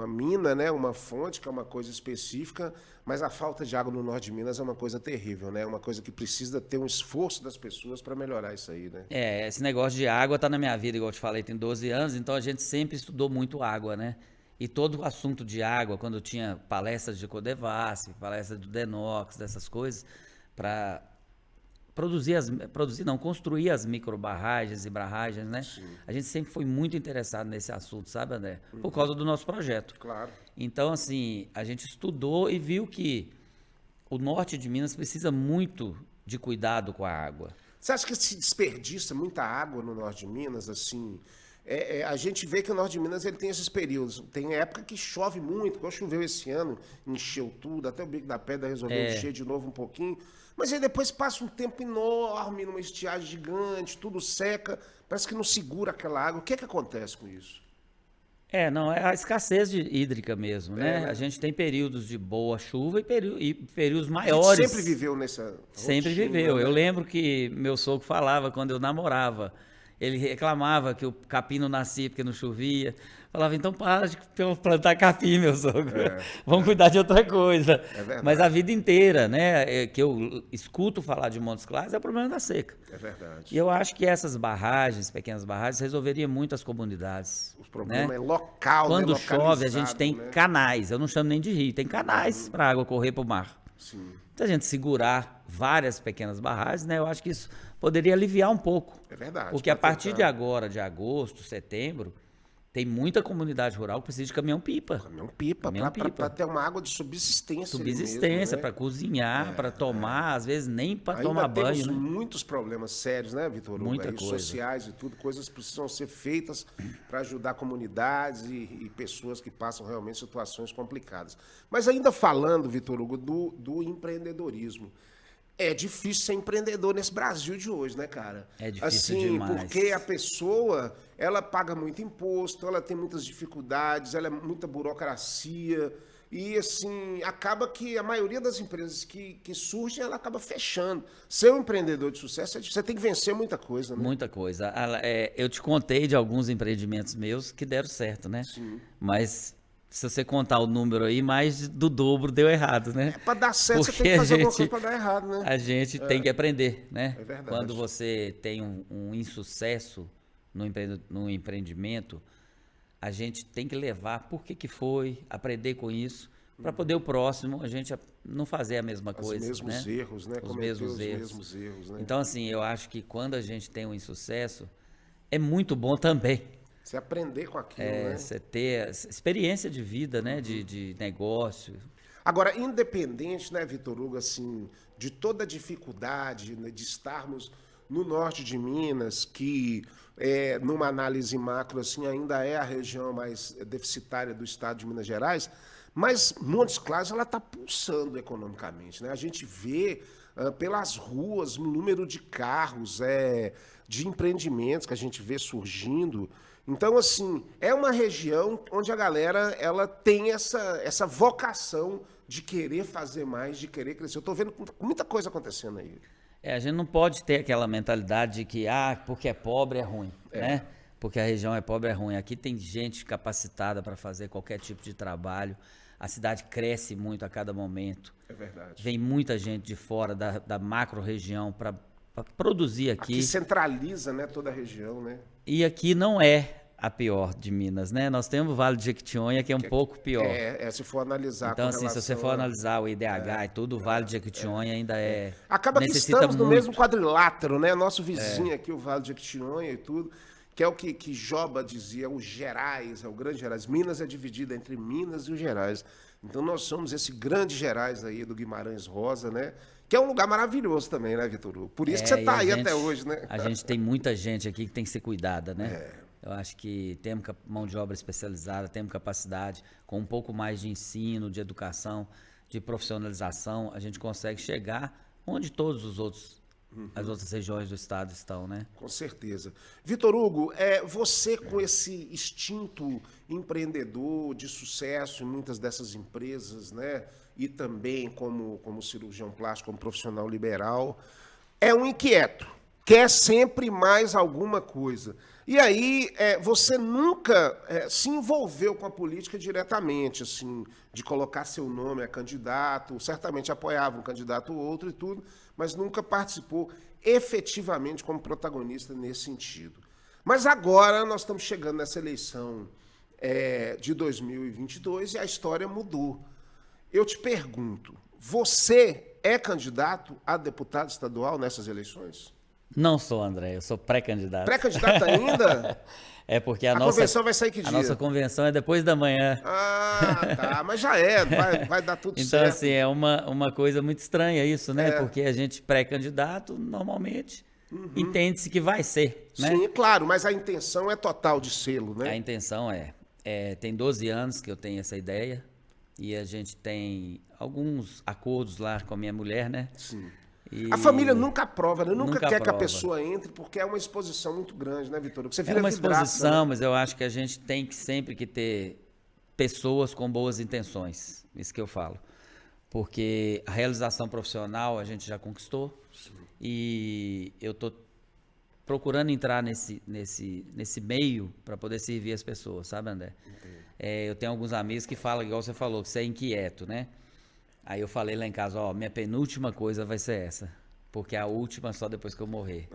[SPEAKER 1] mina, né, uma fonte, que é uma coisa específica, mas a falta de água no norte de Minas é uma coisa terrível, né? É uma coisa que precisa ter um esforço das pessoas para melhorar isso aí, né?
[SPEAKER 2] Esse negócio de água tá na minha vida, igual eu te falei, tem 12 anos, então a gente sempre estudou muito água, né? E todo o assunto de água, quando eu tinha palestras de Codevasf, palestras do Denox, dessas coisas, para construir as microbarragens e barragens, né?
[SPEAKER 1] Sim.
[SPEAKER 2] A gente sempre foi muito interessado nesse assunto, sabe, André? Por causa do nosso projeto.
[SPEAKER 1] Claro.
[SPEAKER 2] Então, assim, a gente estudou e viu que o norte de Minas precisa muito de cuidado com a água.
[SPEAKER 1] Você acha que se desperdiça muita água no norte de Minas, assim? A gente vê que o norte de Minas ele tem esses períodos. Tem época que chove muito, igual choveu esse ano, encheu tudo, até o Bico da Pedra resolveu encher de novo um pouquinho. Mas aí depois passa um tempo enorme, numa estiagem gigante, tudo seca, parece que não segura aquela água. O que é que acontece com isso?
[SPEAKER 2] Não, é a escassez hídrica mesmo, né? A gente tem períodos de boa chuva e períodos maiores.
[SPEAKER 1] A gente sempre viveu nessa
[SPEAKER 2] Sempre
[SPEAKER 1] rotina,
[SPEAKER 2] viveu.
[SPEAKER 1] né?
[SPEAKER 2] Eu lembro que meu sogro falava quando eu namorava. Ele reclamava que o capim não nascia porque não chovia. Falava, então para de plantar capim, meu sogro. Vamos cuidar de outra coisa.
[SPEAKER 1] verdade.
[SPEAKER 2] Mas a vida inteira, né, que eu escuto falar de Montes Claros, é o problema da seca.
[SPEAKER 1] É verdade.
[SPEAKER 2] E eu acho que essas barragens, pequenas barragens, resolveriam muito as comunidades.
[SPEAKER 1] O problema
[SPEAKER 2] né?
[SPEAKER 1] é local,
[SPEAKER 2] Quando
[SPEAKER 1] né?
[SPEAKER 2] chove, a gente tem
[SPEAKER 1] né?
[SPEAKER 2] canais. Eu não chamo nem de rio, tem canais para a água correr para o mar.
[SPEAKER 1] Sim,
[SPEAKER 2] Se a gente segurar várias pequenas barragens, né, eu acho que isso poderia aliviar um pouco.
[SPEAKER 1] é verdade.
[SPEAKER 2] Porque a
[SPEAKER 1] pra
[SPEAKER 2] partir
[SPEAKER 1] tentar-
[SPEAKER 2] de agora, de agosto, setembro, tem muita comunidade rural que precisa de caminhão-pipa.
[SPEAKER 1] Caminhão-pipa,
[SPEAKER 2] Caminhão-pipa.
[SPEAKER 1] para ter uma água de subsistência. ali
[SPEAKER 2] Subsistência,
[SPEAKER 1] mesmo, né?
[SPEAKER 2] para cozinhar, para tomar, às vezes nem para
[SPEAKER 1] Ainda
[SPEAKER 2] tomar
[SPEAKER 1] temos
[SPEAKER 2] banho. Né?
[SPEAKER 1] muitos problemas sérios, né, Vitor Hugo?
[SPEAKER 2] Muita
[SPEAKER 1] Aí,
[SPEAKER 2] coisa.
[SPEAKER 1] sociais e tudo, coisas precisam ser feitas para ajudar comunidades e pessoas que passam realmente situações complicadas. Mas ainda falando, Vitor Hugo, do empreendedorismo. É difícil ser empreendedor nesse Brasil de hoje, né, cara?
[SPEAKER 2] É difícil
[SPEAKER 1] assim,
[SPEAKER 2] demais.
[SPEAKER 1] porque a pessoa, ela paga muito imposto, ela tem muitas dificuldades, ela é muita burocracia. E, assim, acaba que a maioria das empresas que surgem, ela acaba fechando. Ser um empreendedor de sucesso, você tem que vencer muita coisa, né?
[SPEAKER 2] Muita coisa. Eu te contei de alguns empreendimentos meus que deram certo, né?
[SPEAKER 1] Sim.
[SPEAKER 2] Mas se você contar o número aí, mais do dobro deu errado, né?
[SPEAKER 1] Para dar certo, você
[SPEAKER 2] Porque
[SPEAKER 1] tem que fazer
[SPEAKER 2] a
[SPEAKER 1] alguma
[SPEAKER 2] gente-
[SPEAKER 1] coisa para dar errado, né?
[SPEAKER 2] A gente tem que aprender, né?
[SPEAKER 1] É verdade.
[SPEAKER 2] Quando você tem um insucesso no empreendimento, a gente tem que levar por que foi, aprender com isso, para poder o próximo a gente não fazer a mesma
[SPEAKER 1] Os
[SPEAKER 2] coisa.
[SPEAKER 1] mesmos
[SPEAKER 2] né?
[SPEAKER 1] erros, né?
[SPEAKER 2] Os
[SPEAKER 1] Cometer
[SPEAKER 2] mesmos
[SPEAKER 1] os
[SPEAKER 2] erros.
[SPEAKER 1] mesmos erros, né?
[SPEAKER 2] Então, assim, eu acho que quando a gente tem um insucesso, é muito bom também.
[SPEAKER 1] Você aprender com aquilo, né?
[SPEAKER 2] Você ter essa experiência de vida, né? De negócio.
[SPEAKER 1] Agora, independente, né, Vitor Hugo, assim, de toda a dificuldade, né, de estarmos no norte de Minas, que numa análise macro, assim, ainda é a região mais deficitária do estado de Minas Gerais, mas Montes Claros, ela está pulsando economicamente, né? A gente vê pelas ruas um número de carros, de empreendimentos que a gente vê surgindo. Então, assim, é uma região onde a galera ela tem essa vocação de querer fazer mais, de querer crescer. Eu estou vendo muita coisa acontecendo aí.
[SPEAKER 2] A gente não pode ter aquela mentalidade de que, porque é pobre é ruim, né? Porque a região é pobre é ruim. Aqui tem gente capacitada para fazer qualquer tipo de trabalho. A cidade cresce muito a cada momento.
[SPEAKER 1] É verdade.
[SPEAKER 2] Vem muita gente de fora da macro-região para produzir aqui.
[SPEAKER 1] Aqui centraliza, né, toda a região, né?
[SPEAKER 2] E aqui não é a pior de Minas, né? Nós temos o Vale de Jequitinhonha, que é um pouco pior.
[SPEAKER 1] Se for analisar
[SPEAKER 2] Então,
[SPEAKER 1] com
[SPEAKER 2] assim, se você
[SPEAKER 1] relação
[SPEAKER 2] for
[SPEAKER 1] a-
[SPEAKER 2] analisar o IDH e tudo, o Vale de Jequitinhonha ainda
[SPEAKER 1] Acaba que
[SPEAKER 2] necessita
[SPEAKER 1] estamos no
[SPEAKER 2] muito.
[SPEAKER 1] mesmo quadrilátero, né? Nosso vizinho aqui, o Vale de Jequitinhonha e tudo, que é o que Joba dizia, o Gerais, é o Grande Gerais. Minas é dividida entre Minas e o Gerais. Então nós somos esse Grande Gerais aí do Guimarães Rosa, né? Que é um lugar maravilhoso também, né, Vitor Hugo? Por isso que você
[SPEAKER 2] E
[SPEAKER 1] está
[SPEAKER 2] a
[SPEAKER 1] aí
[SPEAKER 2] gente-
[SPEAKER 1] até hoje, né?
[SPEAKER 2] A gente tem muita gente aqui que tem que ser cuidada, né? Eu acho que temos mão de obra especializada, temos capacidade, com um pouco mais de ensino, de educação, de profissionalização, a gente consegue chegar onde todos os outros, as outras regiões do estado estão, né?
[SPEAKER 1] Com certeza. Vitor Hugo, você com esse instinto empreendedor de sucesso em muitas dessas empresas, né? E também como cirurgião plástico, como profissional liberal, é um inquieto, quer sempre mais alguma coisa. E aí, você nunca se envolveu com a política diretamente, assim, de colocar seu nome a candidato, certamente apoiava um candidato ou outro e tudo, mas nunca participou efetivamente como protagonista nesse sentido. Mas agora nós estamos chegando nessa eleição de 2022 e a história mudou. Eu te pergunto, você é candidato a deputado estadual nessas eleições?
[SPEAKER 2] Não sou, André, eu sou pré-candidato.
[SPEAKER 1] Pré-candidato ainda?
[SPEAKER 2] É porque a
[SPEAKER 1] convenção vai sair que dia?
[SPEAKER 2] A nossa convenção é depois da manhã.
[SPEAKER 1] Ah, tá. Mas já vai dar tudo
[SPEAKER 2] Então,
[SPEAKER 1] certo.
[SPEAKER 2] assim, é uma coisa muito estranha isso, né? Porque a gente pré-candidato, normalmente, entende-se que vai ser, né?
[SPEAKER 1] Sim, claro, mas a intenção é total de selo, né?
[SPEAKER 2] A intenção tem 12 anos que eu tenho essa ideia e a gente tem alguns acordos lá com a minha mulher, né?
[SPEAKER 1] Sim. A família nunca aprova, né? Nunca quer que a
[SPEAKER 2] aprova.
[SPEAKER 1] pessoa entre, porque é uma exposição muito grande, né, Vitor? Você
[SPEAKER 2] É
[SPEAKER 1] vira
[SPEAKER 2] uma
[SPEAKER 1] vidraça,
[SPEAKER 2] exposição,
[SPEAKER 1] né?
[SPEAKER 2] mas eu acho que a gente tem que sempre que ter pessoas com boas intenções. Isso que eu falo. Porque a realização profissional a gente já conquistou. E eu tô procurando entrar nesse meio para poder servir as pessoas, sabe, André? Eu tenho alguns amigos que falam, igual você falou, que você é inquieto, né? Aí eu falei lá em casa, ó, minha penúltima coisa vai ser essa. Porque a última só depois que eu morrer.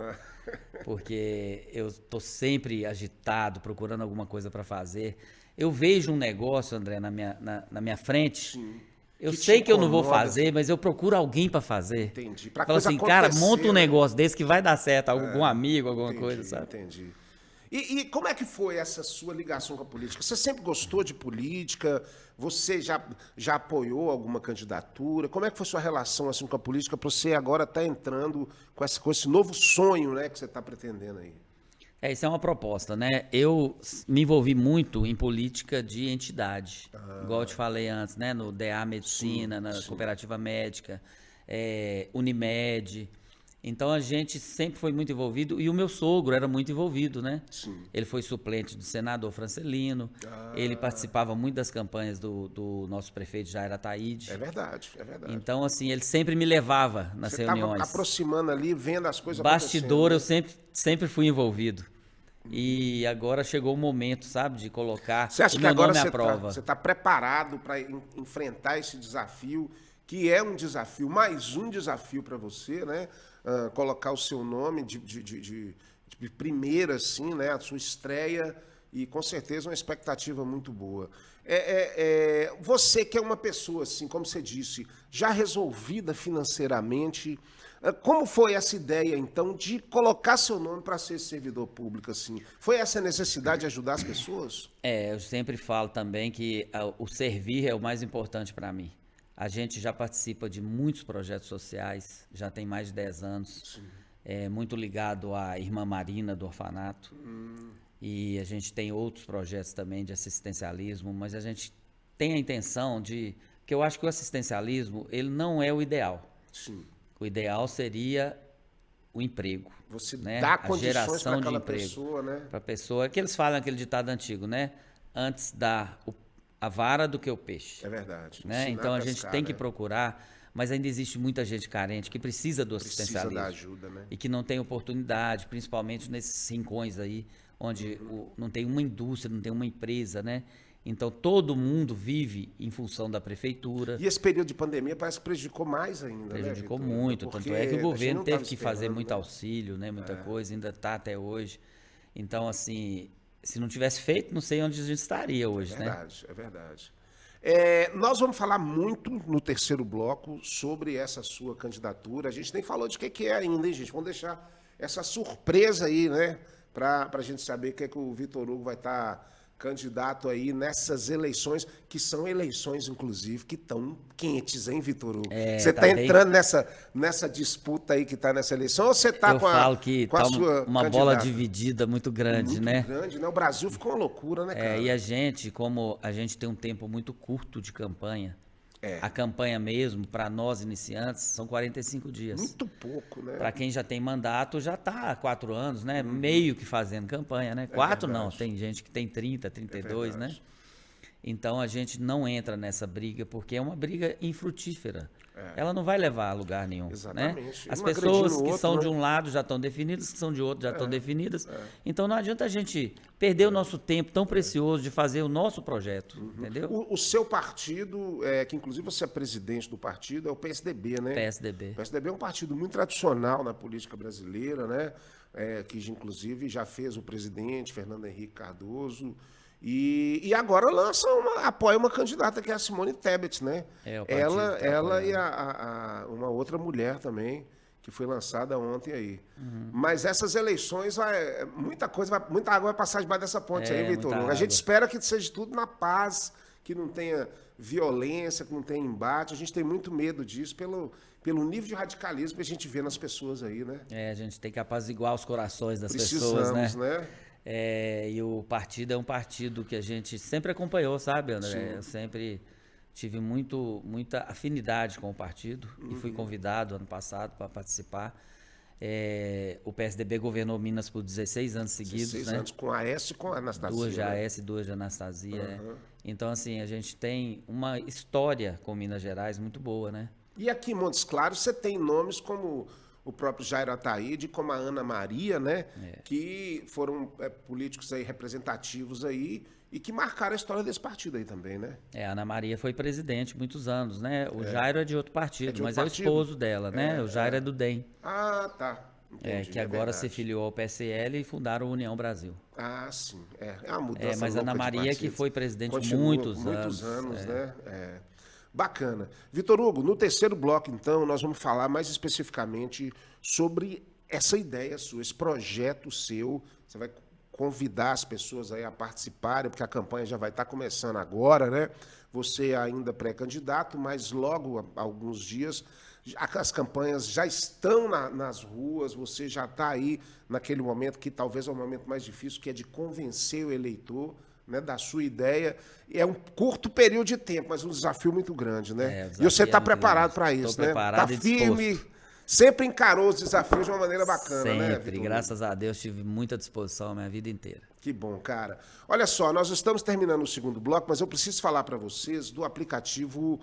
[SPEAKER 2] Porque eu tô sempre agitado, procurando alguma coisa para fazer. Eu vejo um negócio, André, na minha frente.
[SPEAKER 1] Sim.
[SPEAKER 2] Eu
[SPEAKER 1] Que te
[SPEAKER 2] sei que eu não vou
[SPEAKER 1] incomoda.
[SPEAKER 2] fazer, mas eu procuro alguém para fazer.
[SPEAKER 1] Entendi. Pra
[SPEAKER 2] Fala
[SPEAKER 1] coisa
[SPEAKER 2] assim, cara,
[SPEAKER 1] acontecer,
[SPEAKER 2] monta um
[SPEAKER 1] né?
[SPEAKER 2] negócio desse que vai dar certo, algum amigo, alguma
[SPEAKER 1] Entendi,
[SPEAKER 2] coisa, sabe?
[SPEAKER 1] Entendi. E como é que foi essa sua ligação com a política? Você sempre gostou de política? Você já apoiou alguma candidatura? Como é que foi sua relação assim, com a política para você agora estar entrando com esse novo sonho, né, que você está pretendendo aí?
[SPEAKER 2] Isso é uma proposta, né? Eu me envolvi muito em política de entidade, igual eu te falei antes, né? No DA Medicina, na Cooperativa Médica, Unimed. Então a gente sempre foi muito envolvido e o meu sogro era muito envolvido, né?
[SPEAKER 1] Sim.
[SPEAKER 2] Ele foi suplente do senador Francelino, ele participava muito das campanhas do nosso prefeito Jair Ataíde.
[SPEAKER 1] É verdade, é verdade.
[SPEAKER 2] Então, assim, ele sempre me levava nas
[SPEAKER 1] Você estava
[SPEAKER 2] reuniões.
[SPEAKER 1] aproximando ali, vendo as coisas
[SPEAKER 2] Bastidor, eu
[SPEAKER 1] acontecendo, né?
[SPEAKER 2] sempre fui envolvido. E agora chegou o momento, sabe, de colocar
[SPEAKER 1] Você acha
[SPEAKER 2] o
[SPEAKER 1] que
[SPEAKER 2] meu
[SPEAKER 1] agora
[SPEAKER 2] nome à
[SPEAKER 1] você
[SPEAKER 2] prova.
[SPEAKER 1] está preparado para enfrentar esse desafio, que é um desafio, mais um desafio para você, né? Colocar o seu nome de primeira, assim, né? A sua estreia, e com certeza uma expectativa muito boa. Você que é uma pessoa, assim, como você disse, já resolvida financeiramente, como foi essa ideia, então, de colocar seu nome para ser servidor público, assim? Foi essa necessidade de ajudar as pessoas?
[SPEAKER 2] Eu sempre falo também que o servir é o mais importante para mim. A gente já participa de muitos projetos sociais, já tem mais de 10 anos, muito ligado à Irmã Marina do orfanato. E a gente tem outros projetos também de assistencialismo, mas a gente tem a intenção que eu acho que o assistencialismo, ele não é o ideal.
[SPEAKER 1] Sim.
[SPEAKER 2] O ideal seria o emprego.
[SPEAKER 1] Você
[SPEAKER 2] né?
[SPEAKER 1] dá
[SPEAKER 2] A
[SPEAKER 1] condições para
[SPEAKER 2] geração de
[SPEAKER 1] aquela
[SPEAKER 2] emprego.
[SPEAKER 1] pessoa, né?
[SPEAKER 2] Para a pessoa, que eles falam aquele ditado antigo, né? Antes dá a vara do que o peixe.
[SPEAKER 1] É verdade.
[SPEAKER 2] Né?
[SPEAKER 1] Ensinar
[SPEAKER 2] Então a gente
[SPEAKER 1] pescar,
[SPEAKER 2] tem que
[SPEAKER 1] né?
[SPEAKER 2] procurar, mas ainda existe muita gente carente que precisa do
[SPEAKER 1] Precisa
[SPEAKER 2] assistencialismo.
[SPEAKER 1] da ajuda, né?
[SPEAKER 2] E que não tem oportunidade, principalmente nesses rincões aí, onde não tem uma indústria, não tem uma empresa, né? Então todo mundo vive em função da prefeitura.
[SPEAKER 1] E esse período de pandemia parece que prejudicou mais ainda,
[SPEAKER 2] Prejudicou
[SPEAKER 1] né,
[SPEAKER 2] muito,
[SPEAKER 1] Vitor?
[SPEAKER 2] tanto é que o
[SPEAKER 1] Porque a gente
[SPEAKER 2] governo
[SPEAKER 1] não
[SPEAKER 2] teve
[SPEAKER 1] tava
[SPEAKER 2] que fazer
[SPEAKER 1] esperando,
[SPEAKER 2] muito
[SPEAKER 1] né?
[SPEAKER 2] auxílio, né? Muita coisa, ainda está até hoje. Então, assim, se não tivesse feito, não sei onde a gente estaria hoje,
[SPEAKER 1] É
[SPEAKER 2] né?
[SPEAKER 1] verdade, é verdade. Nós vamos falar muito no terceiro bloco sobre essa sua candidatura. A gente nem falou de que é ainda, hein, gente? Vamos deixar essa surpresa aí, né? Para a gente saber o que é que o Vitor Hugo vai estar candidato aí nessas eleições, que são eleições, inclusive, que estão quentes, hein, Vitor Hugo? Você
[SPEAKER 2] tá
[SPEAKER 1] está
[SPEAKER 2] bem-
[SPEAKER 1] entrando nessa disputa aí que está nessa eleição, ou você está
[SPEAKER 2] Eu
[SPEAKER 1] com a,
[SPEAKER 2] falo que
[SPEAKER 1] com a
[SPEAKER 2] tá
[SPEAKER 1] sua
[SPEAKER 2] uma bola
[SPEAKER 1] candidata?
[SPEAKER 2] dividida muito grande,
[SPEAKER 1] Muito
[SPEAKER 2] né?
[SPEAKER 1] grande, né? O Brasil ficou uma loucura, né, cara?
[SPEAKER 2] E a gente, como a gente tem um tempo muito curto de campanha, a campanha mesmo, para nós iniciantes, são 45 dias.
[SPEAKER 1] Muito pouco, né?
[SPEAKER 2] Para quem já tem mandato, já está há 4 anos, né? Meio que fazendo campanha, né? 4 não,
[SPEAKER 1] verdade.
[SPEAKER 2] tem gente que tem 30, 32, né?
[SPEAKER 1] verdade.
[SPEAKER 2] Então a gente não entra nessa briga porque é uma briga infrutífera. Ela não vai levar a lugar nenhum.
[SPEAKER 1] Exatamente.
[SPEAKER 2] Né? As
[SPEAKER 1] Um
[SPEAKER 2] pessoas
[SPEAKER 1] agredindo o
[SPEAKER 2] que
[SPEAKER 1] outro,
[SPEAKER 2] são
[SPEAKER 1] né?
[SPEAKER 2] de um lado já estão definidas, que são de outro já estão definidas. Então não adianta a gente perder o nosso tempo tão precioso de fazer o nosso projeto, entendeu?
[SPEAKER 1] O seu partido, que inclusive você é presidente do partido, é o PSDB, né?
[SPEAKER 2] PSDB.
[SPEAKER 1] O PSDB é um partido muito tradicional na política brasileira, né? Que inclusive já fez o presidente Fernando Henrique Cardoso. E agora apoia uma candidata que é a Simone Tebet, né?
[SPEAKER 2] O partido tá
[SPEAKER 1] ela e
[SPEAKER 2] apoiando.
[SPEAKER 1] uma outra mulher também, que foi lançada ontem aí.
[SPEAKER 2] Uhum.
[SPEAKER 1] Mas essas eleições, muita água vai passar debaixo dessa ponte aí, Vitor
[SPEAKER 2] muita
[SPEAKER 1] Hugo. A gente
[SPEAKER 2] água.
[SPEAKER 1] espera que seja tudo na paz, que não tenha violência, que não tenha embate. A gente tem muito medo disso pelo nível de radicalismo que a gente vê nas pessoas aí, né?
[SPEAKER 2] A gente tem que apaziguar os corações das
[SPEAKER 1] Precisamos,
[SPEAKER 2] pessoas,
[SPEAKER 1] né?
[SPEAKER 2] E o partido é um partido que a gente sempre acompanhou, sabe, André? Eu sempre tive muita afinidade com o partido e fui convidado ano passado para participar. O PSDB governou Minas por 16 anos seguidos.
[SPEAKER 1] 16
[SPEAKER 2] né?
[SPEAKER 1] anos com a Aécio e com a Anastasia.
[SPEAKER 2] 2 de Aécio e 2 de Anastasia. Então, assim, a gente tem uma história com Minas Gerais muito boa, né?
[SPEAKER 1] E aqui em Montes Claros você tem nomes como o próprio Jairo Ataíde, como a Ana Maria, né? Que foram políticos aí representativos aí e que marcaram a história desse partido aí também, né?
[SPEAKER 2] A Ana Maria foi presidente muitos anos, né? O Jairo é de outro partido, mas é o esposo dela, né? O Jairo é do DEM.
[SPEAKER 1] Ah, tá. Entendi,
[SPEAKER 2] que agora se filiou ao PSL e fundaram a União Brasil.
[SPEAKER 1] Ah, sim. É uma mudança
[SPEAKER 2] mas a Ana Maria que foi presidente muitos anos,
[SPEAKER 1] né? Bacana. Vitor Hugo, no terceiro bloco, então, nós vamos falar mais especificamente sobre essa ideia sua, esse projeto seu. Você vai convidar as pessoas aí a participarem, porque a campanha já vai estar começando agora, né? Você ainda pré-candidato, mas logo, há alguns dias, as campanhas já estão nas ruas, você já está aí naquele momento que talvez é o momento mais difícil, que é de convencer o eleitor, né, da sua ideia. É um curto período de tempo, mas um desafio muito grande, né? E você está preparado para isso, né? Está firme, sempre encarou os desafios de uma maneira bacana, né?
[SPEAKER 2] Sempre, graças a Deus, tive muita disposição a minha vida inteira.
[SPEAKER 1] Que bom, cara. Olha só, nós estamos terminando o segundo bloco, mas eu preciso falar para vocês do aplicativo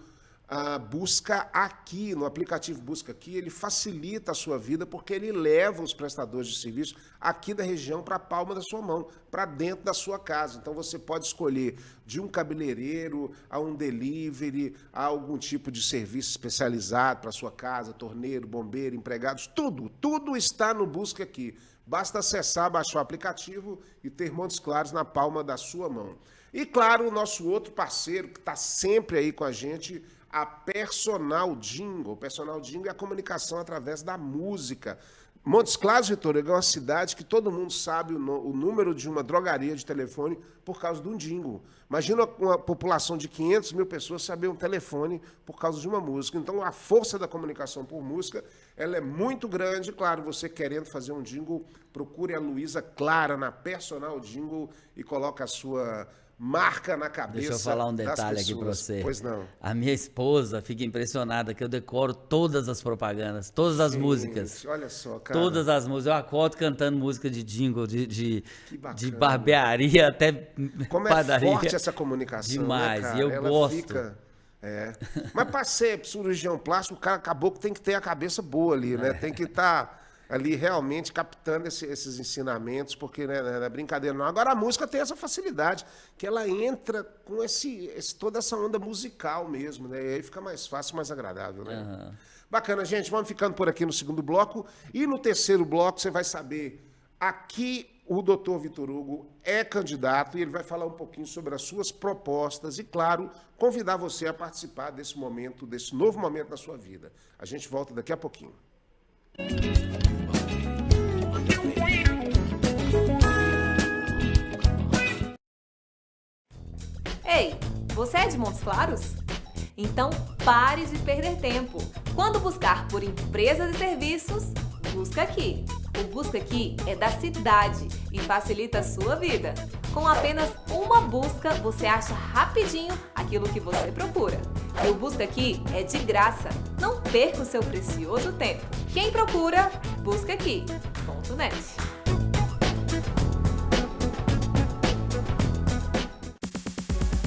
[SPEAKER 1] Busca Aqui. No aplicativo Busca Aqui, ele facilita a sua vida porque ele leva os prestadores de serviço aqui da região para a palma da sua mão, para dentro da sua casa. Então você pode escolher de um cabeleireiro a um delivery, a algum tipo de serviço especializado para a sua casa, torneiro, bombeiro, empregados, tudo está no Busca Aqui. Basta acessar, baixar o aplicativo e ter Montes Claros na palma da sua mão. E claro, o nosso outro parceiro que está sempre aí com a gente, a Personal Jingle. Personal Jingle é a comunicação através da música. Montes Claros, Vitor, é uma cidade que todo mundo sabe o número de uma drogaria de telefone por causa de um jingle. Imagina uma população de 500 mil pessoas saber um telefone por causa de uma música. Então, a força da comunicação por música, ela é muito grande. Claro, você querendo fazer um jingle, procure a Luísa Clara na Personal Jingle e coloque a sua marca na cabeça.
[SPEAKER 2] Deixa eu falar um detalhe aqui para você.
[SPEAKER 1] Pois não.
[SPEAKER 2] A minha esposa fica impressionada que eu decoro todas as propagandas, todas as músicas.
[SPEAKER 1] Olha só, cara.
[SPEAKER 2] Todas as músicas. Eu acordo cantando música de jingle, de barbearia até
[SPEAKER 1] como
[SPEAKER 2] padaria.
[SPEAKER 1] É forte essa comunicação.
[SPEAKER 2] Demais,
[SPEAKER 1] né, cara?
[SPEAKER 2] e eu
[SPEAKER 1] Ela
[SPEAKER 2] gosto.
[SPEAKER 1] Fica... Mas para ser cirurgião plástico, o cara acabou que tem que ter a cabeça boa ali, né? Tem que estar ali realmente captando esses ensinamentos, porque né, não é brincadeira não. Agora a música tem essa facilidade, que ela entra com toda essa onda musical mesmo, né? E aí fica mais fácil, mais agradável, né? Bacana, gente. Vamos ficando por aqui no segundo bloco. E no terceiro bloco você vai saber, aqui o doutor Vitor Hugo é candidato e ele vai falar um pouquinho sobre as suas propostas e, claro, convidar você a participar desse momento, desse novo momento na sua vida. A gente volta daqui a pouquinho.
[SPEAKER 3] Ei, você é de Montes Claros? Então pare de perder tempo. Quando buscar por empresas e serviços, busca aqui. O Busca Aqui é da cidade e facilita a sua vida. Com apenas uma busca, você acha rapidinho aquilo que você procura. E o Busca Aqui é de graça. Não perca o seu precioso tempo. Quem procura, busca aqui.net.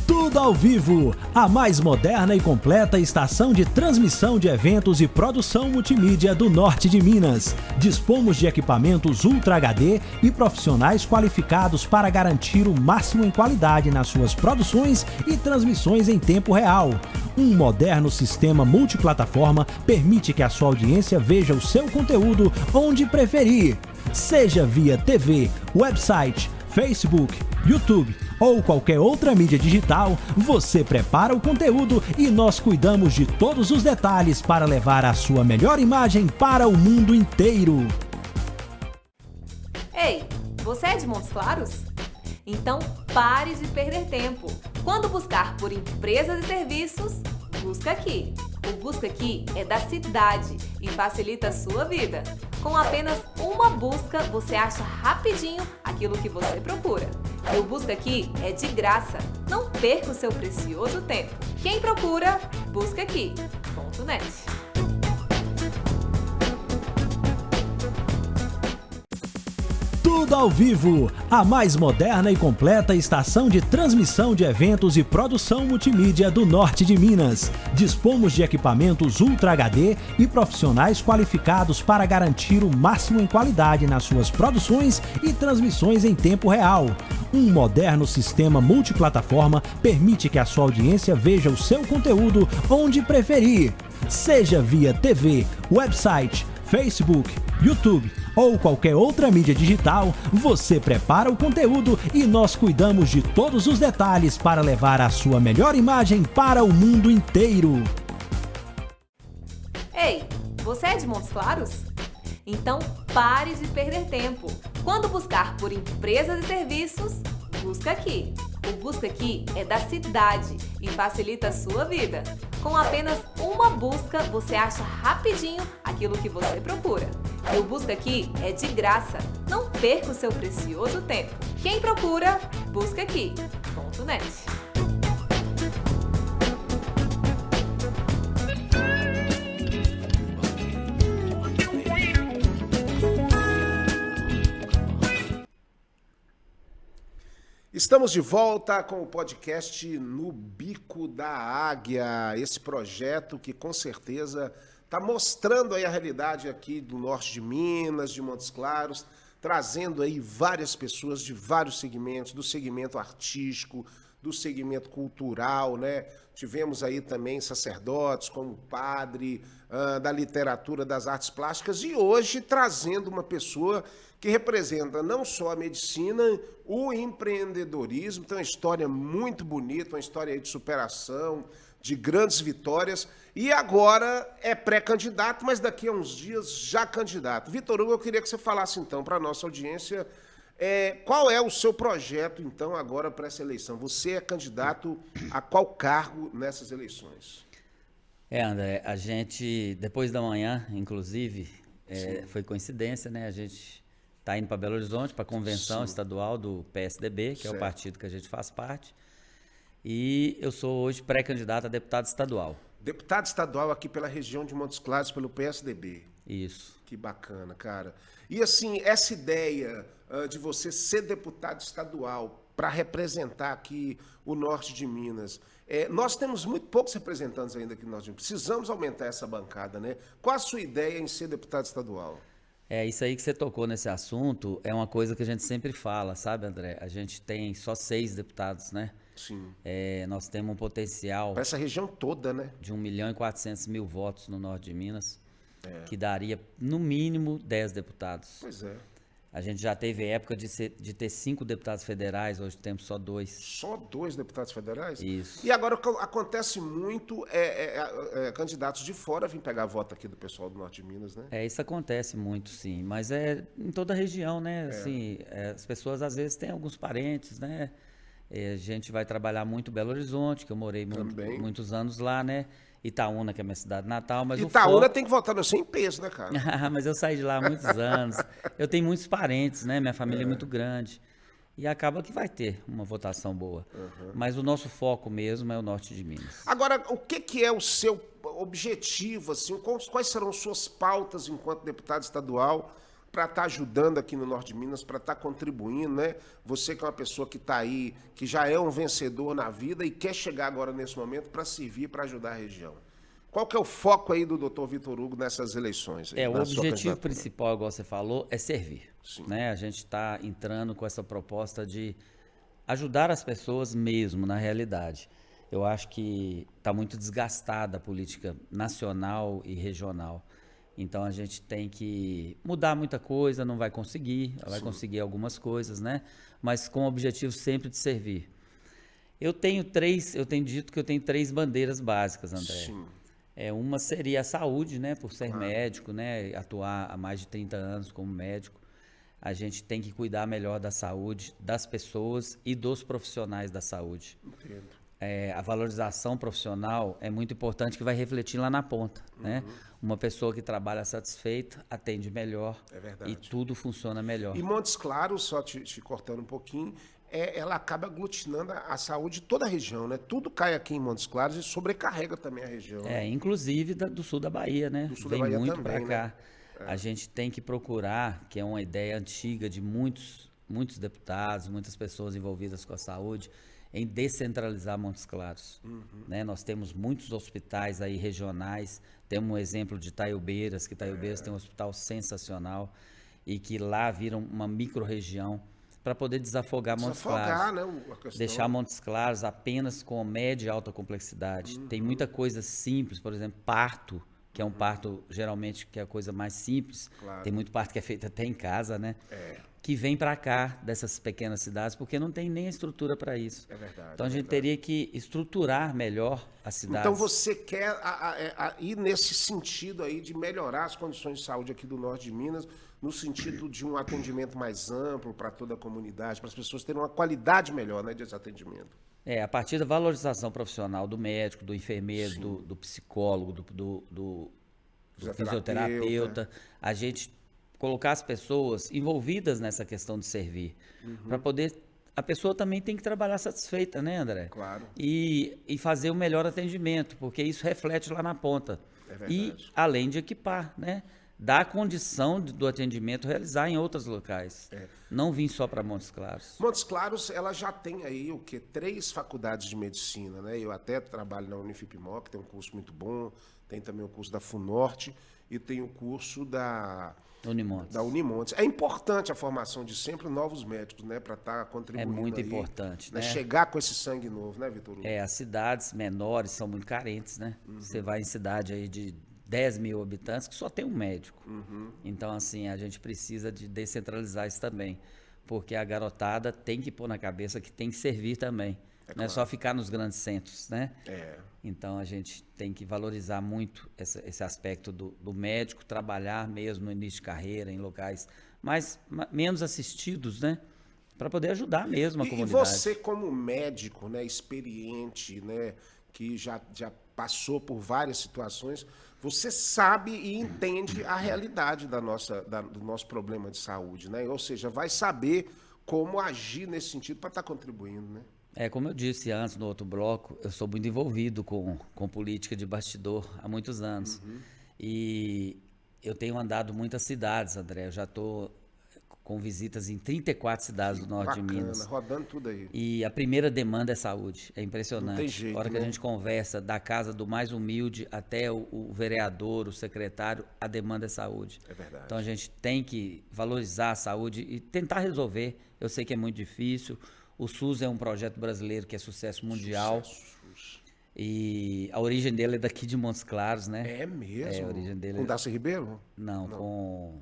[SPEAKER 4] Tudo ao vivo, a mais moderna e completa estação de transmissão de eventos e produção multimídia do norte de Minas. Dispomos de equipamentos Ultra HD e profissionais qualificados para garantir o máximo em qualidade nas suas produções e transmissões em tempo real. Um moderno sistema multiplataforma permite que a sua audiência veja o seu conteúdo onde preferir, seja via TV, website, Facebook, YouTube ou qualquer outra mídia digital. Você prepara o conteúdo e nós cuidamos de todos os detalhes para levar a sua melhor imagem para o mundo inteiro.
[SPEAKER 3] Ei, você é de Montes Claros? Então pare de perder tempo. Quando buscar por empresas e serviços, busca aqui. O Busca Aqui é da cidade e facilita a sua vida. Com apenas uma busca, você acha rapidinho aquilo que você procura. E o Busca Aqui é de graça. Não perca o seu precioso tempo. Quem procura, busca aqui.net.
[SPEAKER 4] Tudo ao vivo, a mais moderna e completa estação de transmissão de eventos e produção multimídia do norte de Minas. Dispomos de equipamentos Ultra HD e profissionais qualificados para garantir o máximo em qualidade nas suas produções e transmissões em tempo real. Um moderno sistema multiplataforma permite que a sua audiência veja o seu conteúdo onde preferir, seja via TV, website, Facebook, YouTube ou qualquer outra mídia digital. Você prepara o conteúdo e nós cuidamos de todos os detalhes para levar a sua melhor imagem para o mundo inteiro.
[SPEAKER 3] Ei, você é de Montes Claros? Então pare de perder tempo. Quando buscar por empresas e serviços, busca aqui. O Busca Aqui é da cidade e facilita a sua vida. Com apenas uma busca, você acha rapidinho aquilo que você procura. E o Busca Aqui é de graça. Não perca o seu precioso tempo. Quem procura, busca aqui.net.
[SPEAKER 1] Estamos de volta com o podcast No Bico da Águia, esse projeto que com certeza está mostrando aí a realidade aqui do norte de Minas, de Montes Claros, trazendo aí várias pessoas de vários segmentos, do segmento artístico, do segmento cultural, né? Tivemos aí também sacerdotes como padre, da literatura, das artes plásticas, e hoje trazendo uma pessoa que representa não só a medicina, o empreendedorismo. Tem uma história muito bonita, uma história aí de superação, de grandes vitórias, e agora é pré-candidato, mas daqui a uns dias já candidato. Vitor Hugo, eu queria que você falasse então para a nossa audiência qual é o seu projeto então agora para essa eleição. Você é candidato a qual cargo nessas eleições?
[SPEAKER 2] André, a gente, depois da manhã, inclusive, foi coincidência, né? A gente está indo para Belo Horizonte, para a convenção estadual do PSDB, que é o partido que a gente faz parte. E eu sou hoje pré-candidato a deputado estadual.
[SPEAKER 1] Deputado estadual aqui pela região de Montes Claros, pelo PSDB.
[SPEAKER 2] Isso.
[SPEAKER 1] Que bacana, cara. E assim, essa ideia de você ser deputado estadual para representar aqui o norte de Minas, nós temos muito poucos representantes ainda aqui no norte de Minas. Precisamos aumentar essa bancada, né? Qual a sua ideia em ser deputado estadual?
[SPEAKER 2] Isso aí que você tocou nesse assunto é uma coisa que a gente sempre fala, sabe, André? A gente tem só 6 deputados, né?
[SPEAKER 1] Sim.
[SPEAKER 2] Nós temos um potencial...
[SPEAKER 1] Para essa região toda, né?
[SPEAKER 2] De 1.400.000 votos no norte de Minas, que daria, no mínimo, 10 deputados.
[SPEAKER 1] Pois é.
[SPEAKER 2] A gente já teve época de ter 5 deputados federais, hoje temos só 2.
[SPEAKER 1] Só 2 deputados federais?
[SPEAKER 2] Isso.
[SPEAKER 1] E agora acontece muito candidatos de fora virem pegar voto aqui do pessoal do norte de Minas, né?
[SPEAKER 2] Isso acontece muito, sim. Mas é em toda a região, né? Assim, as pessoas às vezes têm alguns parentes, né? A gente vai trabalhar muito em Belo Horizonte, que eu morei muitos anos lá, né? Itaúna, que é a minha cidade natal. Mas
[SPEAKER 1] Itaúna tem que votar no seu peso, né, cara?
[SPEAKER 2] Mas eu saí de lá há muitos anos. Eu tenho muitos parentes, né? Minha família é muito grande. E acaba que vai ter uma votação boa. Mas o nosso foco mesmo é o norte de Minas.
[SPEAKER 1] Agora, o que é o seu objetivo, assim? Quais serão suas pautas enquanto deputado estadual para estar ajudando aqui no norte de Minas, para estar contribuindo, né? Você que é uma pessoa que está aí, que já é um vencedor na vida e quer chegar agora nesse momento para servir, para ajudar a região. Qual que é o foco aí do Dr. Vitor Hugo nessas eleições? Aí,
[SPEAKER 2] o objetivo principal, igual você falou, é servir. Né? A gente está entrando com essa proposta de ajudar as pessoas mesmo, na realidade. Eu acho que está muito desgastada a política nacional e regional. Então a gente tem que mudar muita coisa, não vai conseguir, vai conseguir algumas coisas, né? Mas com o objetivo sempre de servir. Eu tenho dito que eu tenho 3 bandeiras básicas, André.
[SPEAKER 1] Sim.
[SPEAKER 2] Uma seria a saúde, né? Por ser médico, né? Atuar há mais de 30 anos como médico. A gente tem que cuidar melhor da saúde das pessoas e dos profissionais da saúde.
[SPEAKER 1] Entendo.
[SPEAKER 2] A valorização profissional é muito importante, que vai refletir lá na ponta, né? Uma pessoa que trabalha satisfeita atende melhor e tudo funciona melhor.
[SPEAKER 1] E Montes Claros, só te cortando um pouquinho, ela acaba aglutinando a saúde de toda a região, né? Tudo cai aqui em Montes Claros e sobrecarrega também a região.
[SPEAKER 2] Inclusive do sul da Bahia, né?
[SPEAKER 1] Do sul da
[SPEAKER 2] Vem
[SPEAKER 1] Bahia
[SPEAKER 2] muito
[SPEAKER 1] também,
[SPEAKER 2] para
[SPEAKER 1] né?
[SPEAKER 2] cá. A gente tem que procurar, que é uma ideia antiga de muitos deputados, muitas pessoas envolvidas com a saúde, em descentralizar Montes Claros. Né? Nós temos muitos hospitais aí regionais, temos um exemplo de Taiobeiras, que Taiobeiras tem um hospital sensacional e que lá viram uma micro-região para poder desafogar Montes Claros.
[SPEAKER 1] Né, a questão.
[SPEAKER 2] Deixar Montes Claros apenas com média e alta complexidade. Tem muita coisa simples, por exemplo, parto, que é um parto geralmente que é a coisa mais simples.
[SPEAKER 1] Claro.
[SPEAKER 2] Tem muito parto que é feito até em casa, né? Que vem para cá, dessas pequenas cidades, porque não tem nem a estrutura para isso.
[SPEAKER 1] É verdade.
[SPEAKER 2] Então a gente teria que estruturar melhor as cidades.
[SPEAKER 1] Então você quer ir nesse sentido aí de melhorar as condições de saúde aqui do norte de Minas, no sentido de um atendimento mais amplo para toda a comunidade, para as pessoas terem uma qualidade melhor, né, desse atendimento.
[SPEAKER 2] A partir da valorização profissional do médico, do enfermeiro, do psicólogo, do fisioterapeuta, a gente colocar as pessoas envolvidas nessa questão de servir, para poder... A pessoa também tem que trabalhar satisfeita, né, André?
[SPEAKER 1] Claro.
[SPEAKER 2] E fazer o melhor atendimento, porque isso reflete lá na ponta. E além de equipar, né? Dar a condição do atendimento realizar em outros locais. Não vir só para Montes Claros.
[SPEAKER 1] Montes Claros, ela já tem aí 3 faculdades de medicina, né? Eu até trabalho na Unifipmó, que tem um curso muito bom, tem também o curso da FUNORTE e tem o curso da Unimontes. É importante a formação de sempre novos médicos, né, para estar contribuindo.
[SPEAKER 2] É muito
[SPEAKER 1] aí,
[SPEAKER 2] importante, né?
[SPEAKER 1] Chegar com esse sangue novo, né, Vitor?
[SPEAKER 2] As cidades menores são muito carentes, né? Você vai em cidade aí de 10 mil habitantes que só tem um médico. Então, assim, a gente precisa de descentralizar isso também, porque a garotada tem que pôr na cabeça que tem que servir também. Não é só ficar nos grandes centros, né? Então, a gente tem que valorizar muito esse aspecto do médico, trabalhar mesmo no início de carreira, em locais menos assistidos, né? Para poder ajudar mesmo a comunidade.
[SPEAKER 1] E você, como médico, né, experiente, né, que já passou por várias situações, você sabe e entende a realidade do nosso problema de saúde, né? Ou seja, vai saber como agir nesse sentido para estar contribuindo, né?
[SPEAKER 2] Como eu disse antes no outro bloco, eu sou muito envolvido com política de bastidor há muitos anos. E eu tenho andado muitas cidades, André. Eu já estou com visitas em 34 cidades do norte de Minas.
[SPEAKER 1] Rodando tudo aí.
[SPEAKER 2] E a primeira demanda é saúde. É impressionante.
[SPEAKER 1] Não tem jeito,
[SPEAKER 2] a hora que a gente conversa, da casa do mais humilde até o vereador, o secretário, a demanda é saúde.
[SPEAKER 1] É verdade.
[SPEAKER 2] Então a gente tem que valorizar a saúde e tentar resolver. Eu sei que é muito difícil. O SUS é um projeto brasileiro que é sucesso mundial.
[SPEAKER 1] SUS.
[SPEAKER 2] E a origem dele é daqui de Montes Claros, né?
[SPEAKER 1] É mesmo?
[SPEAKER 2] A origem dele
[SPEAKER 1] com Darcy Ribeiro?
[SPEAKER 2] Não, com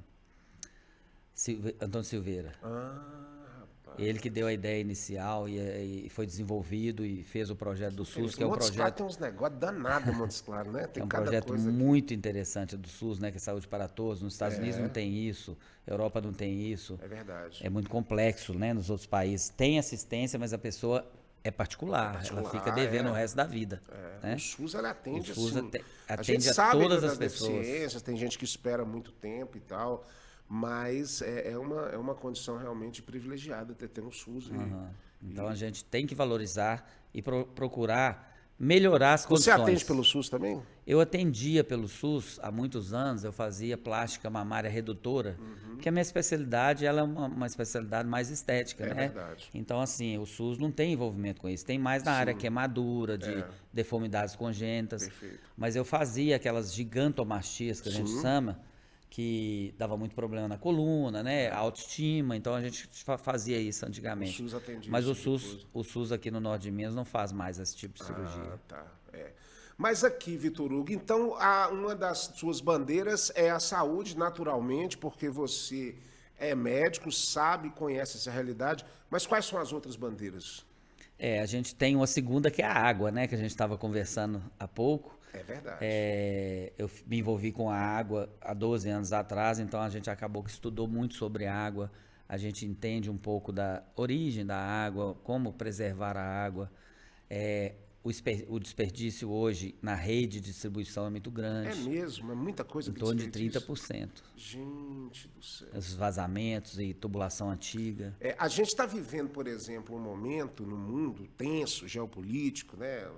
[SPEAKER 2] Antônio Silveira.
[SPEAKER 1] Rapaz.
[SPEAKER 2] Ele que deu a ideia inicial e foi desenvolvido e fez o projeto do SUS, que é um
[SPEAKER 1] Montes Claros
[SPEAKER 2] projeto...
[SPEAKER 1] tem uns negócios danados, Montes Claros, né? Tem
[SPEAKER 2] É um
[SPEAKER 1] cada
[SPEAKER 2] projeto
[SPEAKER 1] coisa
[SPEAKER 2] muito interessante do SUS, né? Que é saúde para todos. Nos Estados Unidos não tem isso, Europa não tem isso.
[SPEAKER 1] É verdade.
[SPEAKER 2] É muito complexo, né? Nos outros países tem assistência, mas a pessoa é particular. Ela fica devendo o resto da vida. Né?
[SPEAKER 1] O SUS, ela atende,
[SPEAKER 2] o SUS
[SPEAKER 1] assim,
[SPEAKER 2] atende
[SPEAKER 1] a gente
[SPEAKER 2] a
[SPEAKER 1] sabe
[SPEAKER 2] todas
[SPEAKER 1] das
[SPEAKER 2] as pessoas.
[SPEAKER 1] deficiências, tem gente que espera muito tempo e tal, mas é uma condição realmente privilegiada ter um SUS.
[SPEAKER 2] Então a gente tem que valorizar e procurar melhorar as condições.
[SPEAKER 1] Você atende pelo SUS também?
[SPEAKER 2] Eu atendia pelo SUS há muitos anos, eu fazia plástica mamária redutora, porque a minha especialidade ela é uma especialidade mais estética, né?
[SPEAKER 1] Verdade.
[SPEAKER 2] Então, assim, o SUS não tem envolvimento com isso, tem mais na área queimadura, de deformidades congênitas.
[SPEAKER 1] Perfeito.
[SPEAKER 2] Mas eu fazia aquelas gigantomastias que a gente chama, que dava muito problema na coluna, né? Autoestima, então a gente fazia isso antigamente.
[SPEAKER 1] O SUS atendia
[SPEAKER 2] mas
[SPEAKER 1] isso
[SPEAKER 2] o SUS aqui no norte de Minas não faz mais esse tipo de cirurgia.
[SPEAKER 1] Tá. Mas aqui, Vitor Hugo, então uma das suas bandeiras é a saúde, naturalmente, porque você é médico, sabe, conhece essa realidade, mas quais são as outras bandeiras?
[SPEAKER 2] A gente tem uma segunda que é a água, né? Que a gente estava conversando há pouco.
[SPEAKER 1] É verdade.
[SPEAKER 2] Eu me envolvi com a água há 12 anos atrás, então a gente acabou que estudou muito sobre água, a gente entende um pouco da origem da água, como preservar a água. o desperdício hoje na rede de distribuição é muito grande.
[SPEAKER 1] É mesmo, é muita coisa
[SPEAKER 2] Em
[SPEAKER 1] que
[SPEAKER 2] torno de
[SPEAKER 1] desperdício.
[SPEAKER 2] 30%.
[SPEAKER 1] Gente do céu.
[SPEAKER 2] Os vazamentos e tubulação antiga.
[SPEAKER 1] A gente está vivendo, por exemplo, um momento no mundo tenso, geopolítico, né?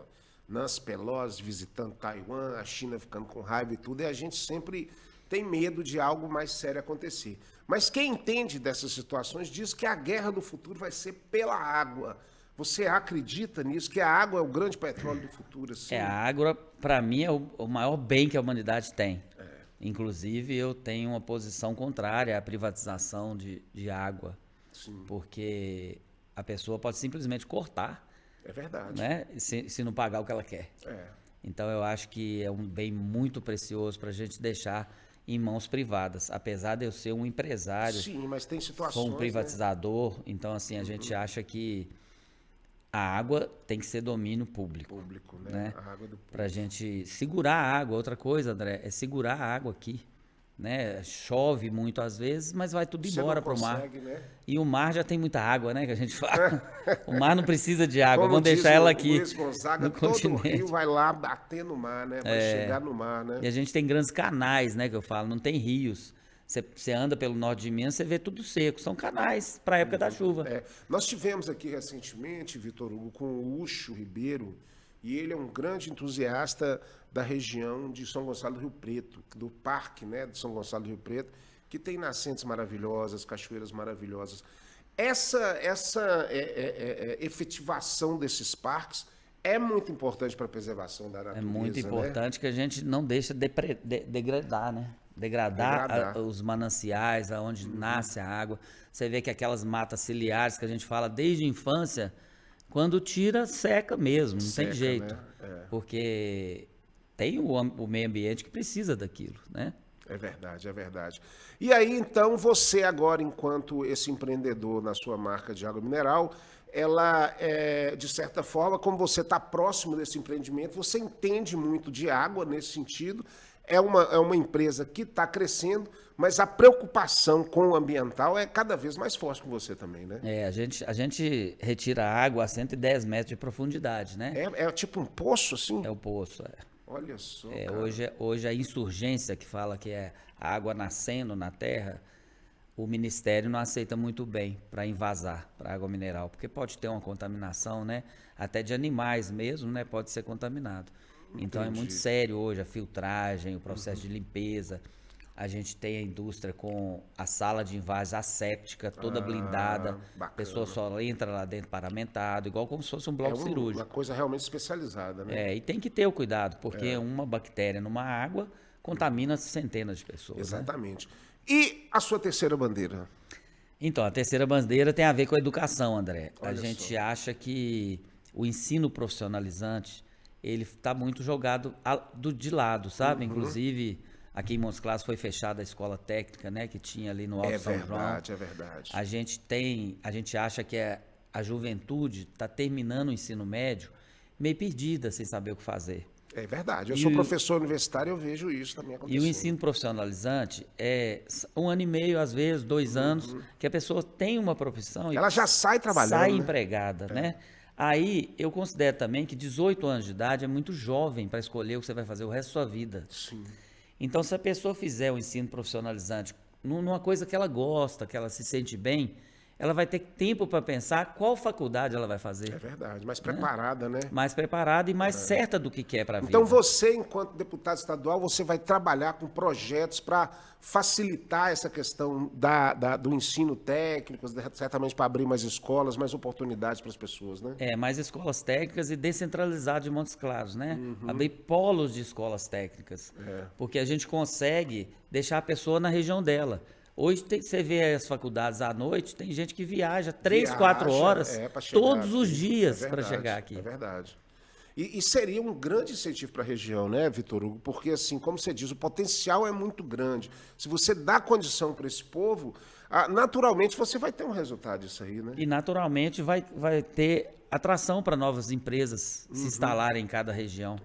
[SPEAKER 1] Nancy Pelosi visitando Taiwan, a China ficando com raiva e tudo, e a gente sempre tem medo de algo mais sério acontecer. Mas quem entende dessas situações diz que a guerra do futuro vai ser pela água. Você acredita nisso? Que a água é o grande petróleo do futuro? Assim?
[SPEAKER 2] A água, para mim, é o maior bem que a humanidade tem. Inclusive, eu tenho uma posição contrária à privatização de água.
[SPEAKER 1] Sim.
[SPEAKER 2] Porque a pessoa pode simplesmente cortar.
[SPEAKER 1] É verdade.
[SPEAKER 2] Né? Se não pagar o que ela quer. Então, eu acho que é um bem muito precioso para a gente deixar em mãos privadas. Apesar de eu ser um empresário,
[SPEAKER 1] sim, mas tem situações,
[SPEAKER 2] sou um privatizador, né? Então, assim, a gente acha que a água tem que ser domínio público.
[SPEAKER 1] Público,
[SPEAKER 2] né?
[SPEAKER 1] A água do povo.
[SPEAKER 2] Pra gente segurar a água. Outra coisa, André, é segurar a água aqui. Né? Chove muito às vezes, mas vai tudo embora pro mar.
[SPEAKER 1] Né?
[SPEAKER 2] E o mar já tem muita água, né? Que a gente fala. O mar não precisa de água.
[SPEAKER 1] Como
[SPEAKER 2] vamos deixar ela aqui.
[SPEAKER 1] Luiz Gonzaga,
[SPEAKER 2] no
[SPEAKER 1] todo
[SPEAKER 2] continente.
[SPEAKER 1] rio vai lá bater no mar, né? Vai chegar no mar, né?
[SPEAKER 2] E a gente tem grandes canais, né? Que eu falo, não tem rios. Você anda pelo norte de Minas, você vê tudo seco. São canais para a época da chuva.
[SPEAKER 1] Nós tivemos aqui recentemente, Vitor Hugo, com o Ucho Ribeiro, e ele é um grande entusiasta da região de São Gonçalo do Rio Preto, do parque, né, de São Gonçalo do Rio Preto, que tem nascentes maravilhosas, cachoeiras maravilhosas. Essa efetivação desses parques é muito importante para a preservação da natureza.
[SPEAKER 2] É muito importante,
[SPEAKER 1] né?
[SPEAKER 2] Que a gente não deixa degradar, né? Degradar os mananciais, aonde nasce a água. Você vê que aquelas matas ciliares que a gente fala desde a infância, quando tira, seca mesmo, não tem jeito.
[SPEAKER 1] Né?
[SPEAKER 2] Porque tem o meio ambiente que precisa daquilo, né?
[SPEAKER 1] É verdade, é verdade. E aí, então, você agora, enquanto esse empreendedor na sua marca de água mineral, ela, de certa forma, como você está próximo desse empreendimento, você entende muito de água nesse sentido. É uma empresa que está crescendo, mas a preocupação com o ambiental é cada vez mais forte com você também, né?
[SPEAKER 2] A gente retira água a 110 metros de profundidade, né?
[SPEAKER 1] É tipo um poço, assim?
[SPEAKER 2] É o poço,
[SPEAKER 1] Olha só,
[SPEAKER 2] hoje a insurgência que fala que é a água nascendo na terra, o Ministério não aceita muito bem para invasar para água mineral, porque pode ter uma contaminação, né? Até de animais mesmo, né? Pode ser contaminado. Então é muito sério hoje a filtragem, o processo de limpeza. A gente tem a indústria com a sala de invase asséptica toda blindada.
[SPEAKER 1] Bacana.
[SPEAKER 2] A pessoa só entra lá dentro paramentado, igual como se fosse um bloco cirúrgico.
[SPEAKER 1] Uma coisa realmente especializada, né?
[SPEAKER 2] E tem que ter o cuidado, porque uma bactéria numa água contamina centenas de pessoas.
[SPEAKER 1] Exatamente. Né? E a sua terceira bandeira?
[SPEAKER 2] Então, a terceira bandeira tem a ver com a educação, André.
[SPEAKER 1] Olha
[SPEAKER 2] a gente
[SPEAKER 1] só.
[SPEAKER 2] acha que o ensino profissionalizante, ele está muito jogado de lado, sabe? Inclusive, aqui em Montes Claros foi fechada a escola técnica, né? Que tinha ali no Alto São João.
[SPEAKER 1] É verdade.
[SPEAKER 2] A gente acha que a juventude está terminando o ensino médio meio perdida, sem saber o que fazer.
[SPEAKER 1] É verdade. Eu sou professor universitário e eu vejo isso também acontecendo.
[SPEAKER 2] E o ensino profissionalizante é 1 ano e meio, às vezes, 2 anos, que a pessoa tem uma profissão e
[SPEAKER 1] ela já sai trabalhando,
[SPEAKER 2] sai
[SPEAKER 1] né?
[SPEAKER 2] empregada, né? Aí, eu considero também que 18 anos de idade é muito jovem para escolher o que você vai fazer o resto da sua vida.
[SPEAKER 1] Sim.
[SPEAKER 2] Então, se a pessoa fizer o ensino profissionalizante numa coisa que ela gosta, que ela se sente bem, ela vai ter tempo para pensar qual faculdade ela vai fazer.
[SPEAKER 1] É verdade, mais preparada, né?
[SPEAKER 2] Mais preparada e mais certa do que quer para a vida.
[SPEAKER 1] Então você, enquanto deputado estadual, você vai trabalhar com projetos para facilitar essa questão do ensino técnico, certamente para abrir mais escolas, mais oportunidades para as pessoas, né?
[SPEAKER 2] Mais escolas técnicas e descentralizar de Montes Claros, né? Abrir polos de escolas técnicas. Porque a gente consegue deixar a pessoa na região dela. Hoje você vê as faculdades à noite, tem gente que viaja 3, 4 horas todos os dias para chegar aqui.
[SPEAKER 1] É verdade. E seria um grande incentivo para a região, né, Vitor Hugo? Porque, assim, como você diz, o potencial é muito grande. Se você dá condição para esse povo, naturalmente você vai ter um resultado disso aí, né?
[SPEAKER 2] E naturalmente vai ter atração para novas empresas se instalarem em cada região.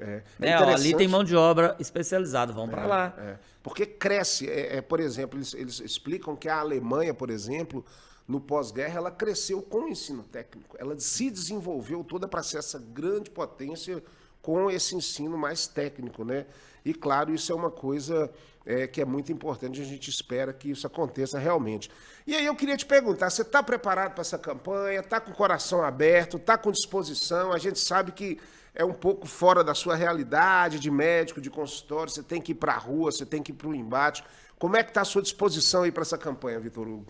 [SPEAKER 2] Ali tem mão de obra especializada, vão para lá.
[SPEAKER 1] Porque cresce. Por exemplo, eles explicam que a Alemanha, por exemplo, no pós-guerra, ela cresceu com o ensino técnico. Ela se desenvolveu toda para ser essa grande potência com esse ensino mais técnico, né? E, claro, isso é uma coisa que é muito importante, a gente espera que isso aconteça realmente. E aí eu queria te perguntar, você está preparado para essa campanha? Está com o coração aberto? Está com disposição? A gente sabe que é um pouco fora da sua realidade de médico, de consultório, você tem que ir para a rua, você tem que ir para o embate. Como é que está a sua disposição aí para essa campanha, Vitor Hugo?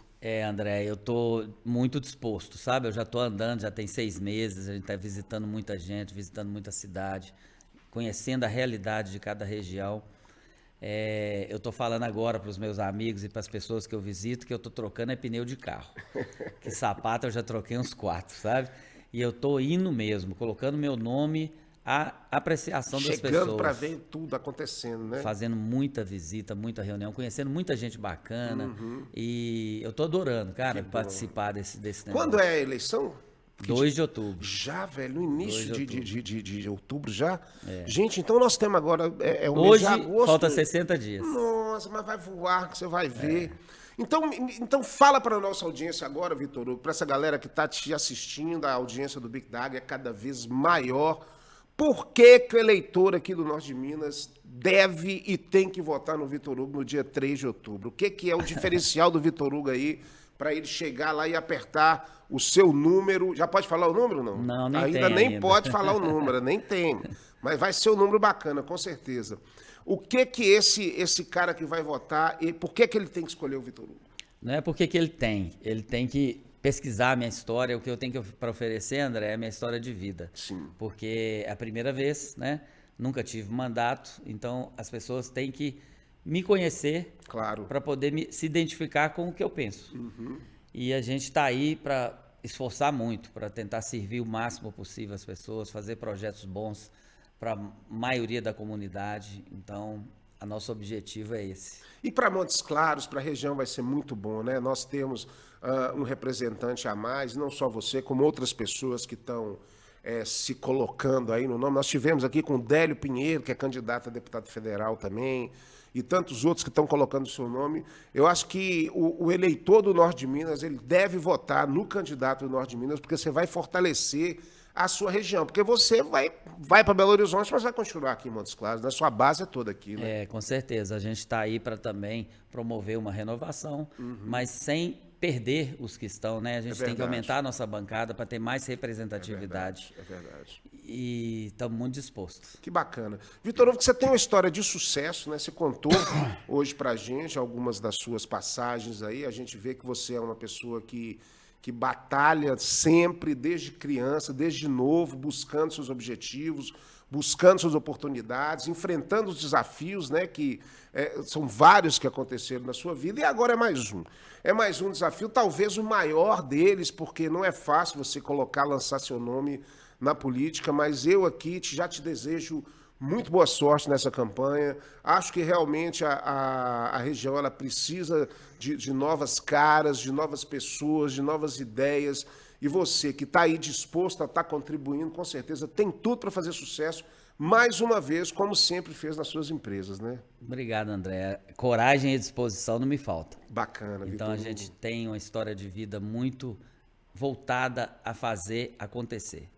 [SPEAKER 2] André, eu estou muito disposto, sabe? Eu já estou andando, já tem 6 meses, a gente está visitando muita gente, visitando muita cidade, conhecendo a realidade de cada região. Eu estou falando agora para os meus amigos e para as pessoas que eu visito que eu estou trocando pneu de carro. Que sapato eu já troquei uns 4, sabe? E eu estou indo mesmo, colocando meu nome à apreciação das pessoas.
[SPEAKER 1] Chegando para ver tudo acontecendo, né?
[SPEAKER 2] Fazendo muita visita, muita reunião, conhecendo muita gente bacana. E eu estou adorando, cara, participar desse negócio.
[SPEAKER 1] Quando é a eleição?
[SPEAKER 2] 2 de outubro.
[SPEAKER 1] Já, velho, no início de outubro já?
[SPEAKER 2] É.
[SPEAKER 1] Gente, então nós temos agora, o mês
[SPEAKER 2] Hoje,
[SPEAKER 1] de agosto.
[SPEAKER 2] falta 60 dias.
[SPEAKER 1] Nossa, mas vai voar, que você vai ver. Então fala para a nossa audiência agora, Vitor Hugo, para essa galera que está te assistindo, a audiência do Big Dag é cada vez maior. Por que que o eleitor aqui do Norte de Minas deve e tem que votar no Vitor Hugo no dia 3 de outubro? O que é o diferencial do Vitor Hugo aí para ele chegar lá e apertar o seu número? Já pode falar o número, não?
[SPEAKER 2] Não, nem
[SPEAKER 1] ainda.
[SPEAKER 2] tem
[SPEAKER 1] Nem
[SPEAKER 2] ainda.
[SPEAKER 1] pode falar o número, nem tem. Mas vai ser um número bacana, com certeza. O que esse cara que vai votar, e por que ele tem que escolher o Vitor Hugo?
[SPEAKER 2] Não é porque que ele tem que pesquisar a minha história. O que eu tenho para oferecer, André, é a minha história de vida.
[SPEAKER 1] Sim.
[SPEAKER 2] Porque é a primeira vez, né? Nunca tive mandato, então as pessoas têm que me conhecer,
[SPEAKER 1] claro,
[SPEAKER 2] para poder se identificar com o que eu penso. E a gente está aí para esforçar muito, para tentar servir o máximo possível as pessoas, fazer projetos bons para a maioria da comunidade. Então, o nosso objetivo é esse.
[SPEAKER 1] E para Montes Claros, para a região, vai ser muito bom, né? Nós temos um representante a mais, não só você, como outras pessoas que estão se colocando aí no nome. Nós tivemos aqui com o Délio Pinheiro, que é candidato a deputado federal também, e tantos outros que estão colocando o seu nome. Eu acho que o eleitor do Norte de Minas, ele deve votar no candidato do Norte de Minas, porque você vai fortalecer a sua região, porque você vai para Belo Horizonte, mas vai continuar aqui em Montes Claros, né? Sua base é toda aqui, né?
[SPEAKER 2] Com certeza. A gente está aí para também promover uma renovação, mas sem perder os que estão, né? A gente tem que aumentar a nossa bancada para ter mais representatividade.
[SPEAKER 1] É verdade.
[SPEAKER 2] E estamos muito dispostos.
[SPEAKER 1] Que bacana. Vitor Hugo, você tem uma história de sucesso, né? Você contou hoje pra gente algumas das suas passagens aí. A gente vê que você é uma pessoa que batalha sempre, desde criança, desde novo, buscando seus objetivos, buscando suas oportunidades, enfrentando os desafios, né, que são vários que aconteceram na sua vida, e agora é mais um. É mais um desafio, talvez o maior deles, porque não é fácil você lançar seu nome na política, mas eu aqui já te desejo muito boa sorte nessa campanha. Acho que realmente a região ela precisa de novas caras, de novas pessoas, de novas ideias. E você que está aí disposto a estar contribuindo, com certeza tem tudo para fazer sucesso, mais uma vez, como sempre fez nas suas empresas, né?
[SPEAKER 2] Obrigado, André. Coragem e disposição não me falta.
[SPEAKER 1] Bacana,
[SPEAKER 2] Então
[SPEAKER 1] Vitor
[SPEAKER 2] a gente tem uma história de vida muito voltada a fazer acontecer.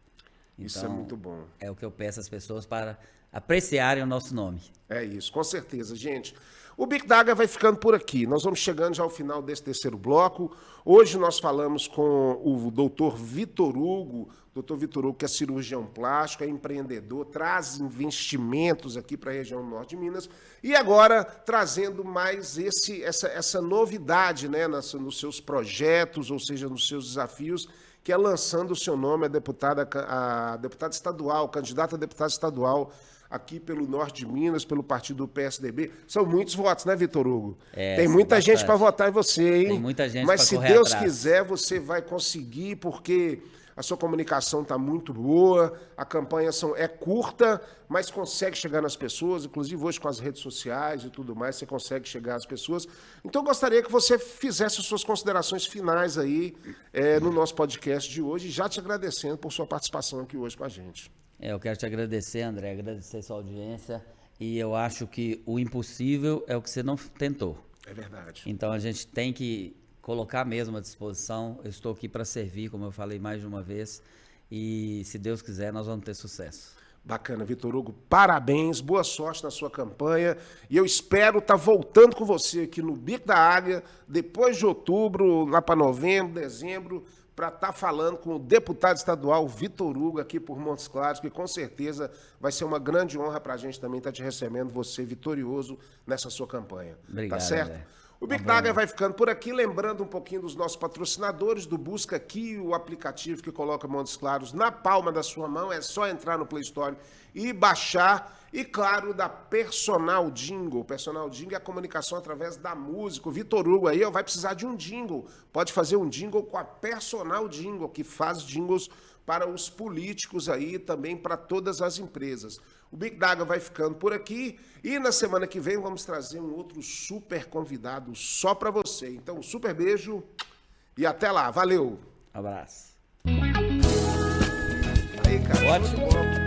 [SPEAKER 2] Então,
[SPEAKER 1] isso é muito bom.
[SPEAKER 2] É o que eu peço às pessoas para apreciarem o nosso nome.
[SPEAKER 1] É isso, com certeza, gente. O Big Dag vai ficando por aqui. Nós vamos chegando já ao final desse terceiro bloco. Hoje nós falamos com o doutor Vitor Hugo. Doutor Vitor Hugo, que é cirurgião plástico, é empreendedor, traz investimentos aqui para a região norte de Minas. E agora trazendo mais essa novidade, né, nos seus projetos, ou seja, nos seus desafios, que é lançando o seu nome a deputada estadual, candidata a deputada estadual aqui pelo Norte de Minas, pelo partido do PSDB. São muitos votos, né, Vitor Hugo? Tem muita gente para votar em você, hein?
[SPEAKER 2] Tem muita gente
[SPEAKER 1] Mas
[SPEAKER 2] para
[SPEAKER 1] se
[SPEAKER 2] correr
[SPEAKER 1] Deus
[SPEAKER 2] atrás.
[SPEAKER 1] quiser, você vai conseguir, porque a sua comunicação está muito boa, a campanha é curta, mas consegue chegar nas pessoas, inclusive hoje com as redes sociais e tudo mais, você consegue chegar às pessoas. Então eu gostaria que você fizesse as suas considerações finais aí no nosso podcast de hoje, já te agradecendo por sua participação aqui hoje com a gente.
[SPEAKER 2] Eu quero te agradecer, André, agradecer sua audiência, e eu acho que o impossível é o que você não tentou.
[SPEAKER 1] É verdade.
[SPEAKER 2] Então a gente tem que colocar mesmo à disposição. Eu estou aqui para servir, como eu falei mais de uma vez, e se Deus quiser, nós vamos ter sucesso.
[SPEAKER 1] Bacana, Vitor Hugo, parabéns, boa sorte na sua campanha e eu espero estar voltando com você aqui no Bico da Águia, depois de outubro, lá para novembro, dezembro, para estar falando com o deputado estadual Vitor Hugo aqui por Montes Claros, que com certeza vai ser uma grande honra para a gente também estar te recebendo, você vitorioso nessa sua campanha.
[SPEAKER 2] Obrigado,
[SPEAKER 1] tá certo?
[SPEAKER 2] André.
[SPEAKER 1] O Bico da Águia vai ficando por aqui, lembrando um pouquinho dos nossos patrocinadores, do Busca Aqui, o aplicativo que coloca Montes Claros na palma da sua mão, é só entrar no Play Store e baixar. E, claro, da Personal Jingle. O Personal Jingle é a comunicação através da música. O Vitor Hugo aí vai precisar de um jingle. Pode fazer um jingle com a Personal Jingle, que faz jingles para os políticos aí, também para todas as empresas. O Bico da Águia vai ficando por aqui e na semana que vem vamos trazer um outro super convidado só para você. Então, um super beijo e até lá. Valeu!
[SPEAKER 2] Abraço.
[SPEAKER 1] Aí, cara.
[SPEAKER 2] Ótimo.